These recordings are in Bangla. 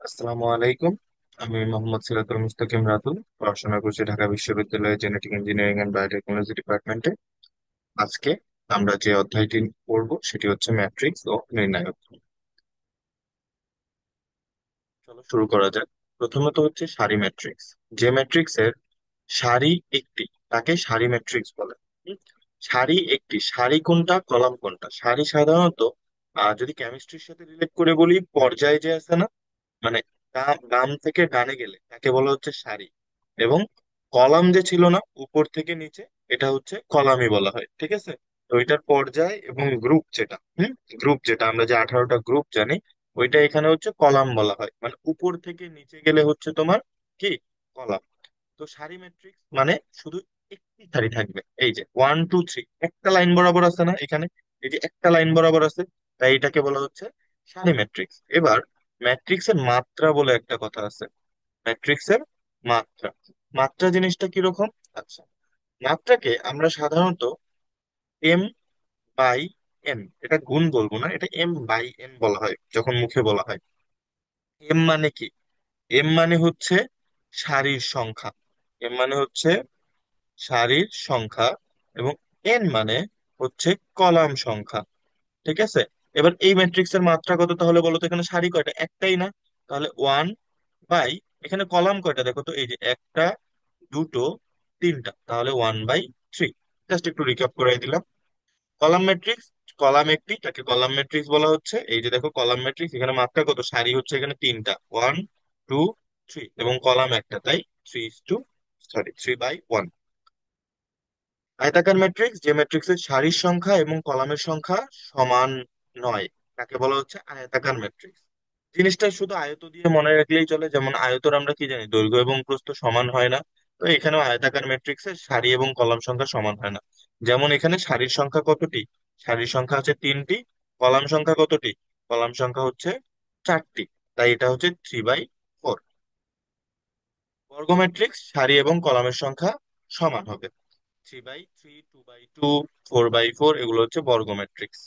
আসসালামু আলাইকুম। আমি মোহাম্মদ সিরাতুল মুস্তাকিম রাতুল, পড়াশোনা করছি ঢাকা বিশ্ববিদ্যালয়ের জেনেটিক ইঞ্জিনিয়ারিং অ্যান্ড বায়োটেকনোলজি ডিপার্টমেন্টে। আজকে আমরা যে অধ্যায়টি পড়ব সেটি হচ্ছে ম্যাট্রিক্স ও নির্ণায়ক। চলো শুরু করা যাক। প্রথমত হচ্ছে সারি ম্যাট্রিক্স। যে ম্যাট্রিক্সের সারি একটি, তাকে সারি ম্যাট্রিক্স বলে। হুম? সারি একটি, সারি কোনটা কলাম কোনটা? সারি সাধারণত যদি কেমিস্ট্রির সাথে রিলেট করে বলি, পর্যায় যে আছে না, মানে বাম থেকে ডানে গেলে তাকে বলা হচ্ছে সারি। এবং কলাম যে ছিল না উপর থেকে নিচে, এটা হচ্ছে কলামই বলা হয়, ঠিক আছে? তো এটার পর্যায় এবং গ্রুপ যেটা, গ্রুপ যেটা আমরা যে 18টা গ্রুপ জানি, ওইটা এখানে হচ্ছে কলাম বলা হয়। মানে উপর থেকে নিচে গেলে হচ্ছে তোমার কি, কলাম। তো সারি ম্যাট্রিক্স মানে শুধু একটি সারি থাকবে, এই যে 1 2 3 একটা লাইন বরাবর আছে না এখানে, এই যে একটা লাইন বরাবর আছে, তাই এটাকে বলা হচ্ছে সারি ম্যাট্রিক্স। এবার ম্যাট্রিক্সের মাত্রা বলে একটা কথা আছে। ম্যাট্রিক্সের মাত্রা, মাত্রা জিনিসটা কিরকম? আচ্ছা, মাত্রাকে আমরা সাধারণত এম বাই এন, এটা গুণ বলবো না, এটা এম বাই এন বলা হয় যখন মুখে বলা হয়। এম মানে কি? এম মানে হচ্ছে সারির সংখ্যা। এম মানে হচ্ছে সারির সংখ্যা, এবং এন মানে হচ্ছে কলাম সংখ্যা, ঠিক আছে? এবার এই ম্যাট্রিক্স এর মাত্রা কত তাহলে বলো তো? এখানে সারি কয়টা? একটাই না? তাহলে ওয়ান বাই, এখানে কলাম কয়টা দেখো তো, এই যে একটা, দুটো, তিনটা, তাহলে 1/3। জাস্ট একটু রিক্যাপ করে দিলাম। কলাম ম্যাট্রিক্স, কলাম একটি, তাকে কলাম ম্যাট্রিক্স বলা হচ্ছে। এই যে দেখো কলাম ম্যাট্রিক্স, এখানে মাত্রা কত? সারি হচ্ছে এখানে তিনটা, 1 2 3, এবং কলাম একটা, তাই 3:3/1। আয়তাকার ম্যাট্রিক্স, যে ম্যাট্রিক্সের সারির সংখ্যা এবং কলামের সংখ্যা সমান নয়, তাকে বলা হচ্ছে আয়তাকার ম্যাট্রিক্স। জিনিসটা শুধু আয়ত দিয়ে মনে রাখলেই চলে, যেমন আয়তর আমরা কি জানি, দৈর্ঘ্য এবং প্রস্থ সমান হয় না। তো এখানেও আয়তাকার ম্যাট্রিক্সের সারি এবং কলাম সংখ্যা সমান হয় না। যেমন এখানে সারির সংখ্যা কতটি? সারির সংখ্যা হচ্ছে তিনটি। কলাম সংখ্যা কতটি? কলাম সংখ্যা হচ্ছে চারটি। তাই এটা হচ্ছে 3/4। বর্গ ম্যাট্রিক্স, সারি এবং কলামের সংখ্যা সমান হবে। 3/3, 2/2, 4/4, এগুলো হচ্ছে বর্গ ম্যাট্রিক্স।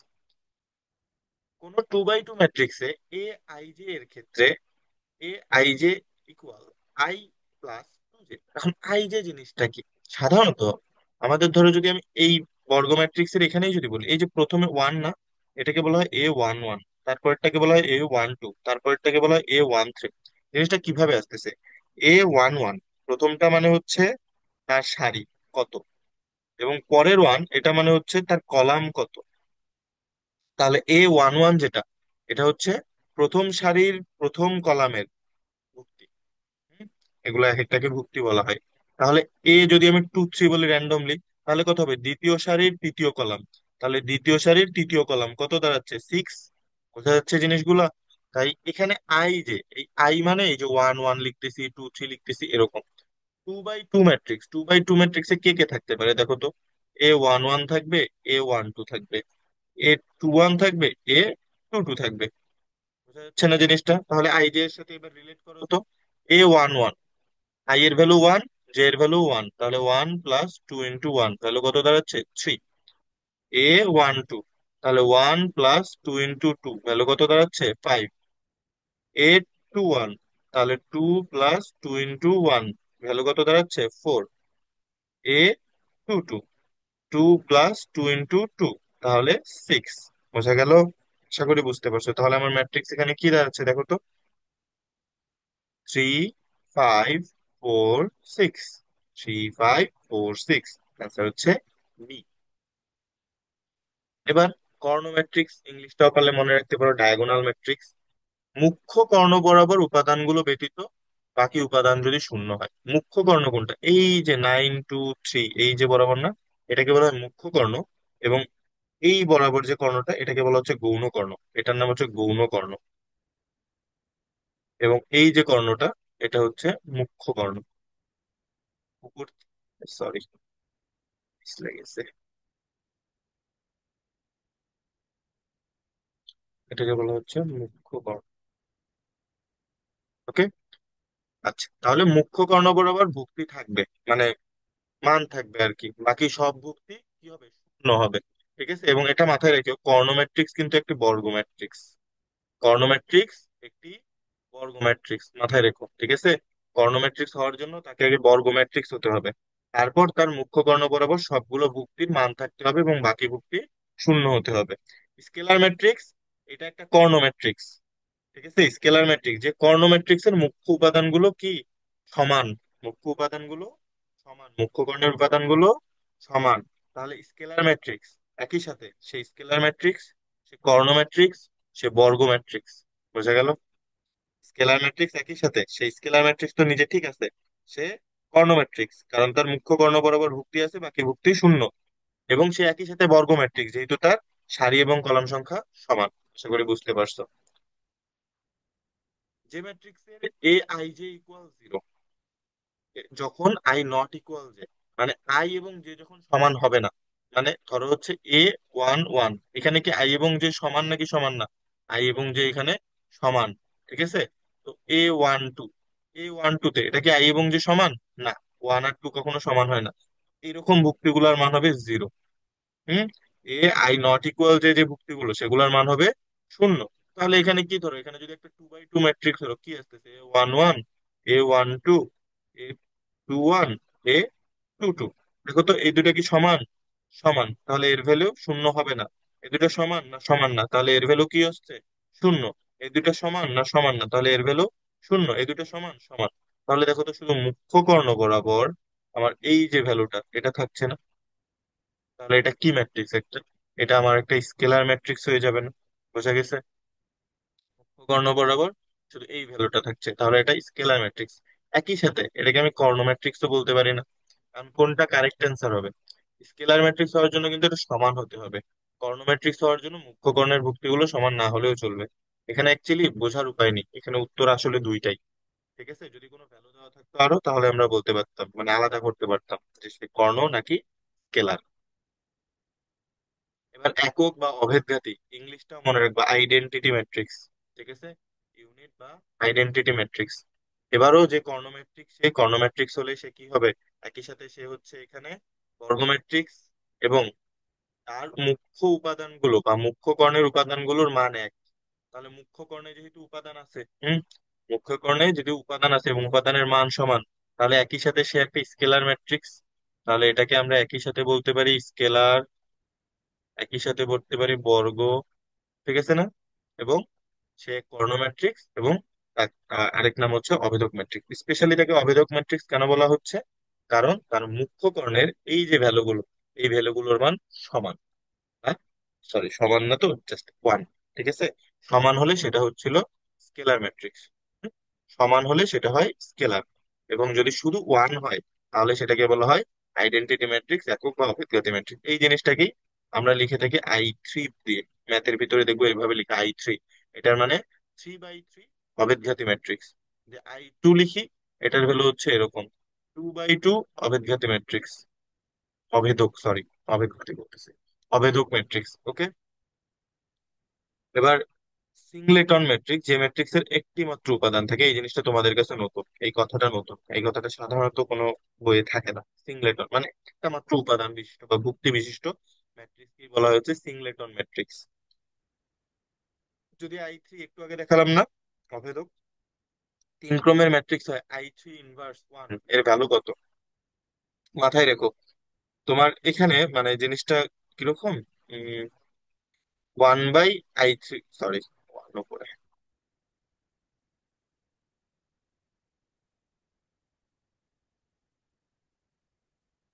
কোন 2/2 ম্যাট্রিক্সে এ আই জে এর ক্ষেত্রে A I J equal I plus 2 J. এখন আই জে জিনিসটা কি? সাধারণত আমাদের ধরো যদি আমি এই বর্গ ম্যাট্রিক্সের এখানেই যদি বলি, এই যে প্রথমে ওয়ান না, এটাকে বলা হয় A11, তারপরটাকে বলা হয় A12, তারপরটাকে বলা হয় A13। জিনিসটা কিভাবে আসতেছে? A11 প্রথমটা মানে হচ্ছে তার সারি কত, এবং পরের ওয়ান এটা মানে হচ্ছে তার কলাম কত। তাহলে A11 যেটা, এটা হচ্ছে প্রথম সারির প্রথম কলামের ভুক্তি। হুম? এগুলো এক একটাকে ভুক্তি বলা হয়। তাহলে এ যদি আমি 2 3 বলি র্যান্ডমলি, তাহলে কত হবে? দ্বিতীয় সারির তৃতীয় কলাম। তাহলে দ্বিতীয় সারির তৃতীয় কলাম কত দাঁড়াচ্ছে? 6। বোঝা যাচ্ছে জিনিসগুলা? তাই এখানে আই যে, এই আই মানে এই যে 1 1 লিখতেছি, 2 3 লিখতেছি, এরকম। 2/2 ম্যাট্রিক্স, 2/2 ম্যাট্রিক্সে কে কে থাকতে পারে দেখো তো? A11 থাকবে, A12 থাকবে, A21 থাকবে, A22 থাকবে। বোঝা যাচ্ছে না জিনিসটা? তাহলে আই জে এর সাথে এবার রিলেট করো তো। A11, আই এর ভ্যালু ওয়ান, জে এর ভ্যালু ওয়ান, তাহলে 1 + 2 × 1 ভ্যালু কত দাঁড়াচ্ছে? 3। A12, তাহলে 1 + 2 × 2 ভ্যালু কত দাঁড়াচ্ছে? 5। A21, তাহলে 2 + 2 × 1 ভ্যালু কত দাঁড়াচ্ছে? 4। A22, 2 + 2 × 2, তাহলে 6। বোঝা গেল? আশা করি বুঝতে পারছো। তাহলে আমার ম্যাট্রিক্স এখানে কি দাঁড়াচ্ছে দেখো তো? 3 5 4 6। 3 5 4 6, অ্যান্সার হচ্ছে বি। এবার কর্ণ ম্যাট্রিক্স, ইংলিশটাও পারলে মনে রাখতে পারো, ডায়াগোনাল ম্যাট্রিক্স। মুখ্য কর্ণ বরাবর উপাদানগুলো ব্যতীত বাকি উপাদান যদি শূন্য হয়। মুখ্য কর্ণ কোনটা? এই যে 9 2 3, এই যে বরাবর না, এটাকে বলা হয় মুখ্য কর্ণ। এবং এই বরাবর যে কর্ণটা, এটাকে বলা হচ্ছে গৌণ কর্ণ। এটার নাম হচ্ছে গৌণ কর্ণ। এবং এই যে কর্ণটা, এটা হচ্ছে মুখ্য কর্ণ। উপর, সরি, লেগেছে। এটাকে বলা হচ্ছে মুখ্য কর্ণ। ওকে। আচ্ছা, তাহলে মুখ্য কর্ণ বরাবর ভুক্তি থাকবে, মানে মান থাকবে আর কি, বাকি সব ভুক্তি কি হবে? শূন্য হবে। ঠিক আছে, এবং এটা মাথায় রেখো, কর্ণ ম্যাট্রিক্স কিন্তু একটি বর্গ ম্যাট্রিক্স। কর্ণ ম্যাট্রিক্স একটি বর্গ ম্যাট্রিক্স মাথায় রেখো, ঠিক আছে? কর্ণ ম্যাট্রিক্স হওয়ার জন্য তাকে আগে বর্গ ম্যাট্রিক্স হতে হবে। তারপর তার মুখ্য কর্ণ বরাবর সবগুলো ভুক্তির মান থাকতে হবে এবং বাকি ভুক্তি শূন্য হতে হবে। স্কেলার ম্যাট্রিক্স, এটা একটা কর্ণ ম্যাট্রিক্স, ঠিক আছে? স্কেলার ম্যাট্রিক্স, যে কর্ণ ম্যাট্রিক্স এর মুখ্য উপাদানগুলো কি সমান, মুখ্য উপাদানগুলো সমান, মুখ্য কর্ণের উপাদানগুলো সমান, তাহলে স্কেলার ম্যাট্রিক্স একই সাথে সেই স্কেলার ম্যাট্রিক্স, সে কর্ণ ম্যাট্রিক্স, সে বর্গ ম্যাট্রিক্স। বোঝা গেল? স্কেলার ম্যাট্রিক্স একই সাথে সেই স্কেলার ম্যাট্রিক্স তো নিজে ঠিক আছে, সে কর্ণ ম্যাট্রিক্স কারণ তার মুখ্য কর্ণ বরাবর ভুক্তি আছে, বাকি ভুক্তি শূন্য। এবং সে একই সাথে বর্গ ম্যাট্রিক্স যেহেতু তার সারি এবং কলাম সংখ্যা সমান। আশা করি বুঝতে পারছো। যে ম্যাট্রিক্সের A I J equal zero, যখন আই নট ইকুয়াল জে, মানে আই এবং জে যখন সমান হবে না, মানে ধরো হচ্ছে এ ওয়ান ওয়ান, এখানে কি আই এবং জে সমান নাকি সমান না? আই এবং জে এখানে সমান, ঠিক আছে? তো এ ওয়ান টু, এ ওয়ান টু তে এটা কি আই এবং জে সমান? না, ওয়ান আর টু কখনো সমান হয় না। এইরকম ভুক্তিগুলোর মান হবে zero. Hmm. A I not equal যে যে ভুক্তিগুলো সেগুলোর মান হবে শূন্য। তাহলে এখানে কি ধরো, এখানে যদি একটা টু বাই টু ম্যাট্রিক্স হলো, কি আসতেছে? এ ওয়ান ওয়ান, এ ওয়ান টু, এ টু ওয়ান, এ টু টু। দেখো তো এই দুটো কি সমান? সমান, তাহলে এর ভ্যালু শূন্য হবে না। এই দুটো সমান না সমান না, তাহলে এর ভ্যালু কি হচ্ছে? শূন্য। এই দুটো সমান না সমান না, তাহলে এর ভ্যালু শূন্য। এই দুটো সমান সমান, তাহলে দেখো তো শুধু মুখ্য কর্ণ বরাবর আমার এই যে ভ্যালুটা এটা থাকছে না। তাহলে এটা কি ম্যাট্রিক্স একটা? এটা আমার একটা স্কেলার ম্যাট্রিক্স হয়ে যাবে না? বোঝা গেছে? কর্ণ বরাবর শুধু এই ভ্যালুটা থাকছে, তাহলে এটা স্কেলার ম্যাট্রিক্স। একই সাথে এটাকে আমি কর্ণ ম্যাট্রিক্স তো বলতে পারি না, কারণ কোনটা কারেক্ট অ্যান্সার হবে? স্কেলার ম্যাট্রিক্স হওয়ার জন্য কিন্তু এটা সমান হতে হবে। কর্ণ ম্যাট্রিক্স হওয়ার জন্য মুখ্য কর্ণের ভুক্তিগুলো সমান না হলেও চলবে। এখানে অ্যাকচুয়ালি বোঝার উপায় নেই, এখানে উত্তর আসলে দুইটাই। ঠিক আছে, যদি কোনো ভ্যালু দেওয়া থাকতো আরো তাহলে আমরা বলতে পারতাম, মানে আলাদা করতে পারতাম যে সে কর্ণ নাকি স্কেলার। এবার একক বা অভেদঘাতী, ইংলিশটাও মনে রাখবা, আইডেন্টিটি ম্যাট্রিক্স। ঠিক আছে, ইউনিট বা আইডেন্টিটি ম্যাট্রিক্স। এবারও যে কর্ণ ম্যাট্রিক্স, সেই কর্ণ ম্যাট্রিক্স হলে সে কি হবে? একই সাথে সে হচ্ছে এখানে বর্গ ম্যাট্রিক্স, এবং তার মুখ্য উপাদানগুলো বা মুখ্য কর্ণের উপাদানগুলোর মান এক। তাহলে মুখ্য কর্ণে যেহেতু উপাদান আছে, মুখ্য কর্ণে যদি উপাদান আছে এবং উপাদানের মান সমান, তাহলে একই সাথে সে একটা স্কেলার ম্যাট্রিক্স। তাহলে এটাকে আমরা একই সাথে বলতে পারি স্কেলার, একই সাথে বলতে পারি বর্গ, ঠিক আছে না? এবং সে কর্ণ ম্যাট্রিক্স, এবং আরেক নাম হচ্ছে অভেদক ম্যাট্রিক্স। স্পেশালি তাকে অভেদক ম্যাট্রিক্স কেন বলা হচ্ছে? কারণ তার মুখ্য কর্ণের এই যে ভ্যালুগুলো, এই ভ্যালুগুলোর মান সমান। হ্যাঁ, সরি সমান না তো, জাস্ট ওয়ান। ঠিক আছে, সমান হলে সেটা হচ্ছিল স্কেলার ম্যাট্রিক্স। সমান হলে সেটা হয় স্কেলার, এবং যদি শুধু ওয়ান হয় তাহলে সেটাকে বলা হয় আইডেন্টিটি ম্যাট্রিক্স, একক বা অভিজ্ঞতা ম্যাট্রিক্স। এই জিনিসটাকেই আমরা লিখে থাকি আই থ্রি দিয়ে। ম্যাথের ভিতরে দেখবো এইভাবে লিখা আই থ্রি, এটার মানে থ্রি বাই থ্রি অভেদঘাতী ম্যাট্রিক্স। যে আই টু লিখি, এটার ভ্যালু হচ্ছে এরকম, টু বাই টু অভেদঘাতী ম্যাট্রিক্স, অভেদক, সরি, অভেদঘাতী বলতেছি, অভেদক ম্যাট্রিক্স। ওকে। এবার সিংলেটন ম্যাট্রিক্স, যে ম্যাট্রিক্স এর একটি মাত্র উপাদান থাকে, এই জিনিসটা তোমাদের কাছে নতুন, এই কথাটা নতুন, এই কথাটা সাধারণত কোনো বইয়ে থাকে না। সিংলেটন মানে একটা মাত্র উপাদান বিশিষ্ট বা ভুক্তি বিশিষ্ট ম্যাট্রিক্স কি বলা হয়েছে? Singleton matrix. যদি আই থ্রি একটু আগে দেখালাম না, অভেদক তিন ক্রমের ম্যাট্রিক্স হয়, আই থ্রি ইনভার্স ওয়ান এর ভ্যালু কত? মাথায় রেখো। তোমার এখানে মানে জিনিসটা কিরকম, one by I three, sorry, one উপরে,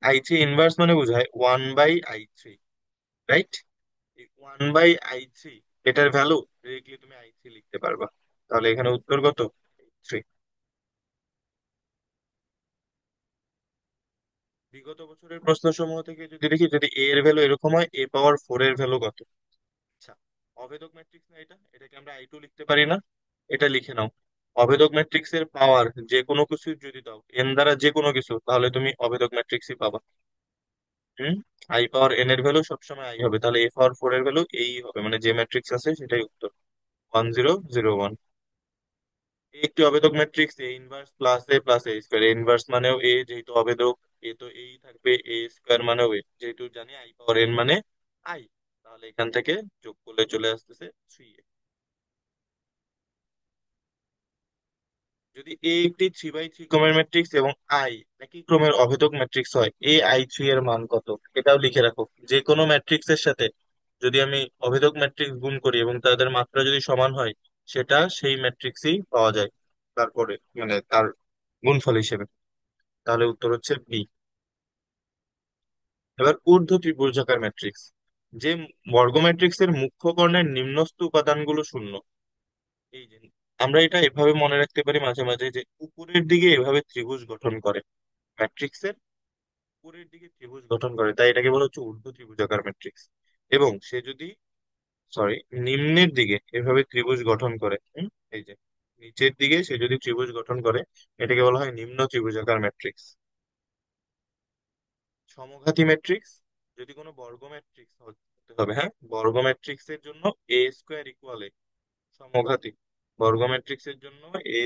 আই থ্রি ইনভার্স মানে বোঝায় one by I three, right? One by I three, এটার ভ্যালু ডিরেক্টলি তুমি আই থ্রি লিখতে পারবা। তাহলে এখানে উত্তর কত? থ্রি। বিগত বছরের প্রশ্নসমূহ থেকে যদি দেখি, যদি এ এর ভ্যালু এরকম হয়, এ পাওয়ার ফোর এর ভ্যালু কত? আচ্ছা, অভেদক ম্যাট্রিক্স না এটা, এটাকে আমরা আই টু লিখতে পারি না? এটা লিখে নাও। অভেদক ম্যাট্রিক্স এর পাওয়ার যে কোনো কিছু যদি দাও, এন দ্বারা যে কোনো কিছু, তাহলে তুমি অভেদক ম্যাট্রিক্সই পাবা। হুম। আই পাওয়ার এন এর ভ্যালু সবসময় আই হবে, তাহলে এ পাওয়ার ফোর এর ভ্যালু এই হবে, মানে যে ম্যাট্রিক্স আছে সেটাই উত্তর, ওয়ান জিরো জিরো ওয়ান। একটি অভেদক matrix A inverse plus A square, A inverse মানেও এ, যেহেতু অভেদক এ তো এই থাকবে, এ স্কোয়ার মানেও এ, যেহেতু জানি আই পাওয়ার এন মানে আই, তাহলে এখান থেকে যোগ করলে চলে আসতেছে থ্রি। যদি এ একটি 3x3 ক্রমের ম্যাট্রিক্স এবং আই একই ক্রমের অভেদক ম্যাট্রিক্স হয়, AI3 এর মান কত? এটাও লিখে রাখো। যে কোনো ম্যাট্রিক্সের সাথে যদি আমি অভেদক ম্যাট্রিক্স গুণ করি এবং তাদের মাত্রা যদি সমান হয়, সেটা সেই ম্যাট্রিক্সই পাওয়া যায় তারপরে, মানে তার গুণফল হিসেবে। তাহলে উত্তর হচ্ছে বি। এবার ঊর্ধ্ব ত্রিভুজাকার ম্যাট্রিক্স, যে বর্গ ম্যাট্রিক্সের মুখ্য কর্ণের নিম্নস্থ উপাদানগুলো শূন্য। এই যে আমরা এটা এভাবে মনে রাখতে পারি মাঝে মাঝে, যে উপরের দিকে এভাবে ত্রিভুজ গঠন করে, ম্যাট্রিক্সের উপরের দিকে ত্রিভুজ গঠন করে, তাই এটাকে বলা হচ্ছে ঊর্ধ্ব ত্রিভুজাকার ম্যাট্রিক্স। এবং সে যদি, সরি, নিম্নের দিকে এভাবে ত্রিভুজ গঠন করে, এই যে নিচের দিকে সে যদি ত্রিভুজ গঠন করে, এটাকে বলা হয় নিম্ন ত্রিভুজাকার ম্যাট্রিক্স। সমঘাতী ম্যাট্রিক্স, যদি কোনো বর্গ ম্যাট্রিক্স হতে হবে, হ্যাঁ, বর্গ ম্যাট্রিক্সের জন্য A² = A। সমঘাতী বর্গ ম্যাট্রিক্সের জন্য A²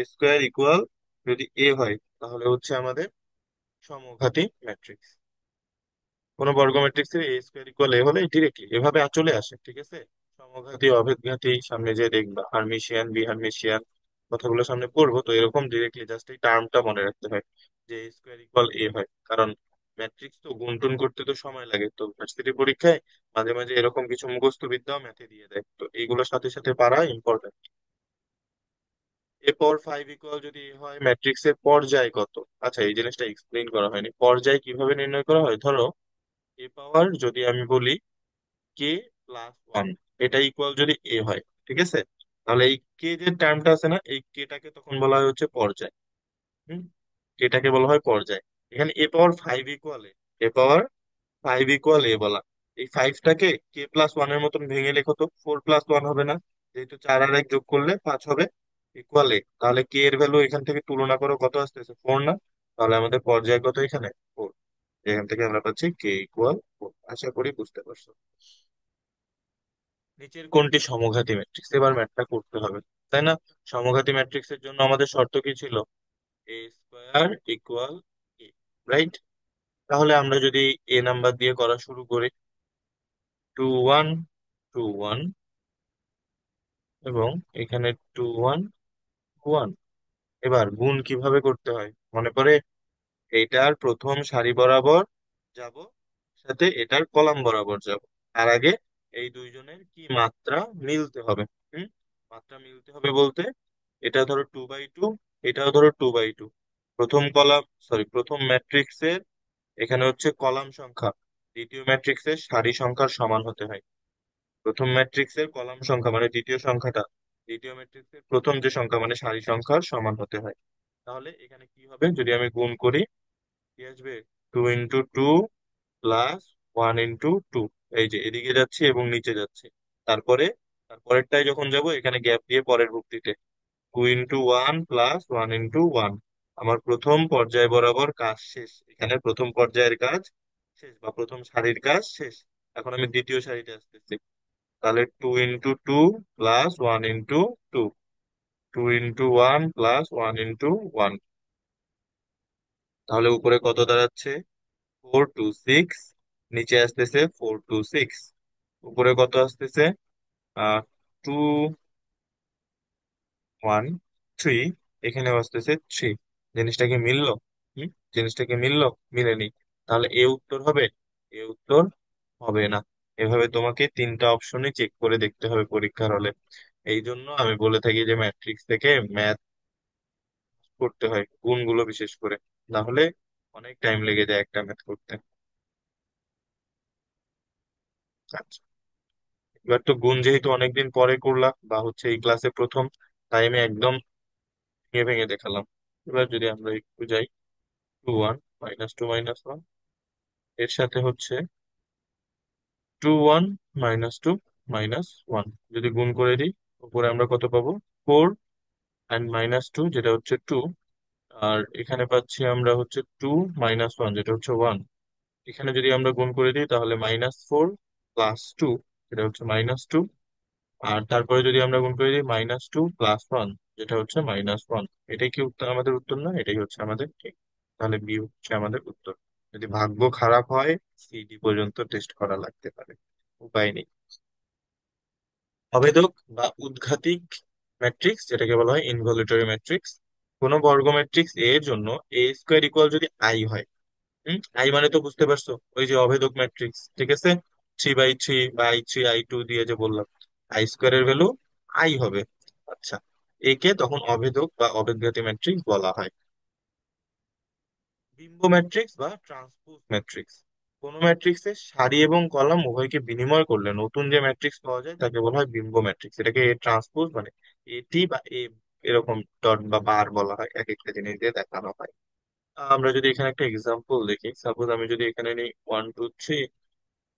= যদি এ হয়, তাহলে হচ্ছে আমাদের সমঘাতী ম্যাট্রিক্স। কোনো বর্গ ম্যাট্রিক্সের A² = A হলে ডিরেক্টলি এভাবে চলে আসে, ঠিক আছে। সমঘাতী, অভেদঘাতী সামনে যে দেখবা, হার্মিশিয়ান, বিহার্মিশিয়ান কথাগুলো সামনে পড়বো, তো এরকম ডিরেক্টলি জাস্ট এই টার্মটা মনে রাখতে হয় যে A² = A হয়। কারণ ম্যাট্রিক্স তো গুণটুন করতে তো সময় লাগে, তো ভার্সিটি পরীক্ষায় মাঝে মাঝে এরকম কিছু মুখস্থ বিদ্যাও ম্যাথে দিয়ে দেয়, তো এইগুলোর সাথে সাথে পারা ইম্পর্টেন্ট। A⁴ যদি হয়, ম্যাট্রিক্সের পর্যায় কত? আচ্ছা, এই জিনিসটা এক্সপ্লেইন করা হয়নি, পর্যায় কিভাবে নির্ণয় করা হয়। ধরো এ পাওয়ার যদি আমি বলি K+1, এটা ইকুয়াল যদি এ হয়, ঠিক আছে, তাহলে এই কে যে টার্মটা আছে না, এই কেটাকে তখন বলা হয় হচ্ছে পর্যায়। হুম, কেটাকে বলা হয় পর্যায়। এখানে A⁴ বলা, এই ফাইভটাকে K+1 এর মতন ভেঙে লেখো তো, 4+1 হবে না? যেহেতু 4 আর 1 যোগ করলে 5 হবে, ইকুয়ালে, তাহলে কে এর ভ্যালু এখান থেকে তুলনা করো, কত আসতেছে? 4 না? তাহলে আমাদের পর্যায় কত এখানে? 4। এখান থেকে আমরা পাচ্ছি K=4। আশা করি বুঝতে পারছো। নিচের কোনটি সমঘাতী ম্যাট্রিক্স? এবার ম্যাথটা করতে হবে, তাই না? সমঘাতী ম্যাট্রিক্সের জন্য আমাদের শর্ত কি ছিল? A² = A, right? তাহলে আমরা যদি এ নাম্বার দিয়ে করা শুরু করি, 2 1 2 1, এবং এখানে 2 1 1। এবার গুণ কিভাবে করতে হয় মনে করে? এটার প্রথম সারি বরাবর যাব, সাথে এটার কলাম বরাবর যাব। তার আগে এই দুইজনের কি মাত্রা মিলতে হবে। হুম, মাত্রা মিলতে হবে বলতে, এটা ধরো 2/2, এটাও ধরো 2/2। প্রথম কলাম, সরি, প্রথম ম্যাট্রিক্সের এখানে হচ্ছে কলাম সংখ্যা দ্বিতীয় ম্যাট্রিক্সের সারি সংখ্যার সমান হতে হয়। প্রথম ম্যাট্রিক্সের কলাম সংখ্যা মানে দ্বিতীয় সংখ্যাটা দ্বিতীয় ম্যাট্রিক্সের প্রথম যে সংখ্যা মানে সারি সংখ্যার সমান হতে হয়। তাহলে এখানে কি হবে যদি আমি গুণ করি? কি আসবে? 2 × 2 + 1 × 2। এই যে এদিকে যাচ্ছি এবং নিচে যাচ্ছি, তারপরে তারপরেরটাই যখন যাব এখানে গ্যাপ দিয়ে পরের ভুক্তিতে 2 × 1 + 1 × 1। আমার প্রথম পর্যায় বরাবর কাজ শেষ, এখানে প্রথম পর্যায়ের কাজ শেষ বা প্রথম সারির কাজ শেষ। এখন আমি দ্বিতীয় সারিতে আসতেছি, তাহলে 2 × 2 + 1 × 2, 2 × 1 + 1 × 1। তাহলে উপরে কত দাঁড়াচ্ছে? 4 2 6। নিচে আসতেছে 4 2 6। উপরে কত আসতেছে? 2 1 3। এখানে আসতেছে 3। জিনিসটা কি মিললো? হম, জিনিসটা কি মিললো? মিলেনি। তাহলে এ উত্তর হবে? এ উত্তর হবে না। এভাবে তোমাকে তিনটা অপশনই চেক করে দেখতে হবে পরীক্ষার হলে। এই জন্য আমি বলে থাকি যে ম্যাট্রিক্স থেকে ম্যাথ করতে হয়, গুণগুলো বিশেষ করে, না হলে অনেক টাইম লেগে যায় একটা ম্যাথ করতে। আচ্ছা, এবার তো গুণ যেহেতু অনেকদিন পরে করলাম বা হচ্ছে এই ক্লাসে প্রথম, তাই আমি একদম ভেঙে ভেঙে দেখালাম। এবার যদি আমরা একটু যাই, 2 1 - 2 - 1, এর সাথে হচ্ছে 2 1 - 2 - 1, যদি গুণ করে দিই, উপরে আমরা কত পাবো? 4 and -2, যেটা হচ্ছে 2। আর এখানে পাচ্ছি আমরা হচ্ছে 2 - 1, যেটা হচ্ছে 1। এখানে যদি আমরা গুণ করে দিই তাহলে -4 + 2, যেটা হচ্ছে -2। আর তারপরে যদি আমরা গুণ করে দিই -2 + 1, যেটা হচ্ছে -1। এটাই কি উত্তর? আমাদের উত্তর না? এটাই হচ্ছে আমাদের ঠিক। তাহলে বি হচ্ছে আমাদের উত্তর। যদি ভাগ্য খারাপ হয়, সিডি পর্যন্ত টেস্ট করা লাগতে পারে, উপায় নেই। অভেদক বা উদ্ঘাতিক ম্যাট্রিক্স, যেটাকে বলা হয় ইনভলিউটরি ম্যাট্রিক্স। কোনো বর্গ ম্যাট্রিক্স এ এর জন্য এ স্কোয়ার ইকুয়াল যদি আই হয়, আই মানে তো বুঝতে পারছো, ওই যে অভেদক ম্যাট্রিক্স, ঠিক আছে, 3/3 বা I3 I2 দিয়ে যে বললাম, আই স্কোয়ারের ভ্যালু আই হবে। আচ্ছা, একে তখন অভেদক বা অবেদঘাতী ম্যাট্রিক্স বলা হয়। বিম্ব ম্যাট্রিক্স বা ট্রান্সপোজ ম্যাট্রিক্স, কোন ম্যাট্রিক্সের সারি এবং কলাম উভয়কে বিনিময় করলে নতুন যে ম্যাট্রিক্স পাওয়া যায় তাকে বলা হয় বিম্ব ম্যাট্রিক্স। এটাকে এ ট্রান্সপোজ মানে এটি বা এ এরকম ডট বা বার বলা হয়, এক একটা জিনিস দিয়ে দেখানো হয়। আমরা যদি এখানে একটা এক্সাম্পল দেখি, সাপোজ আমি যদি এখানে নিই 1 2 3,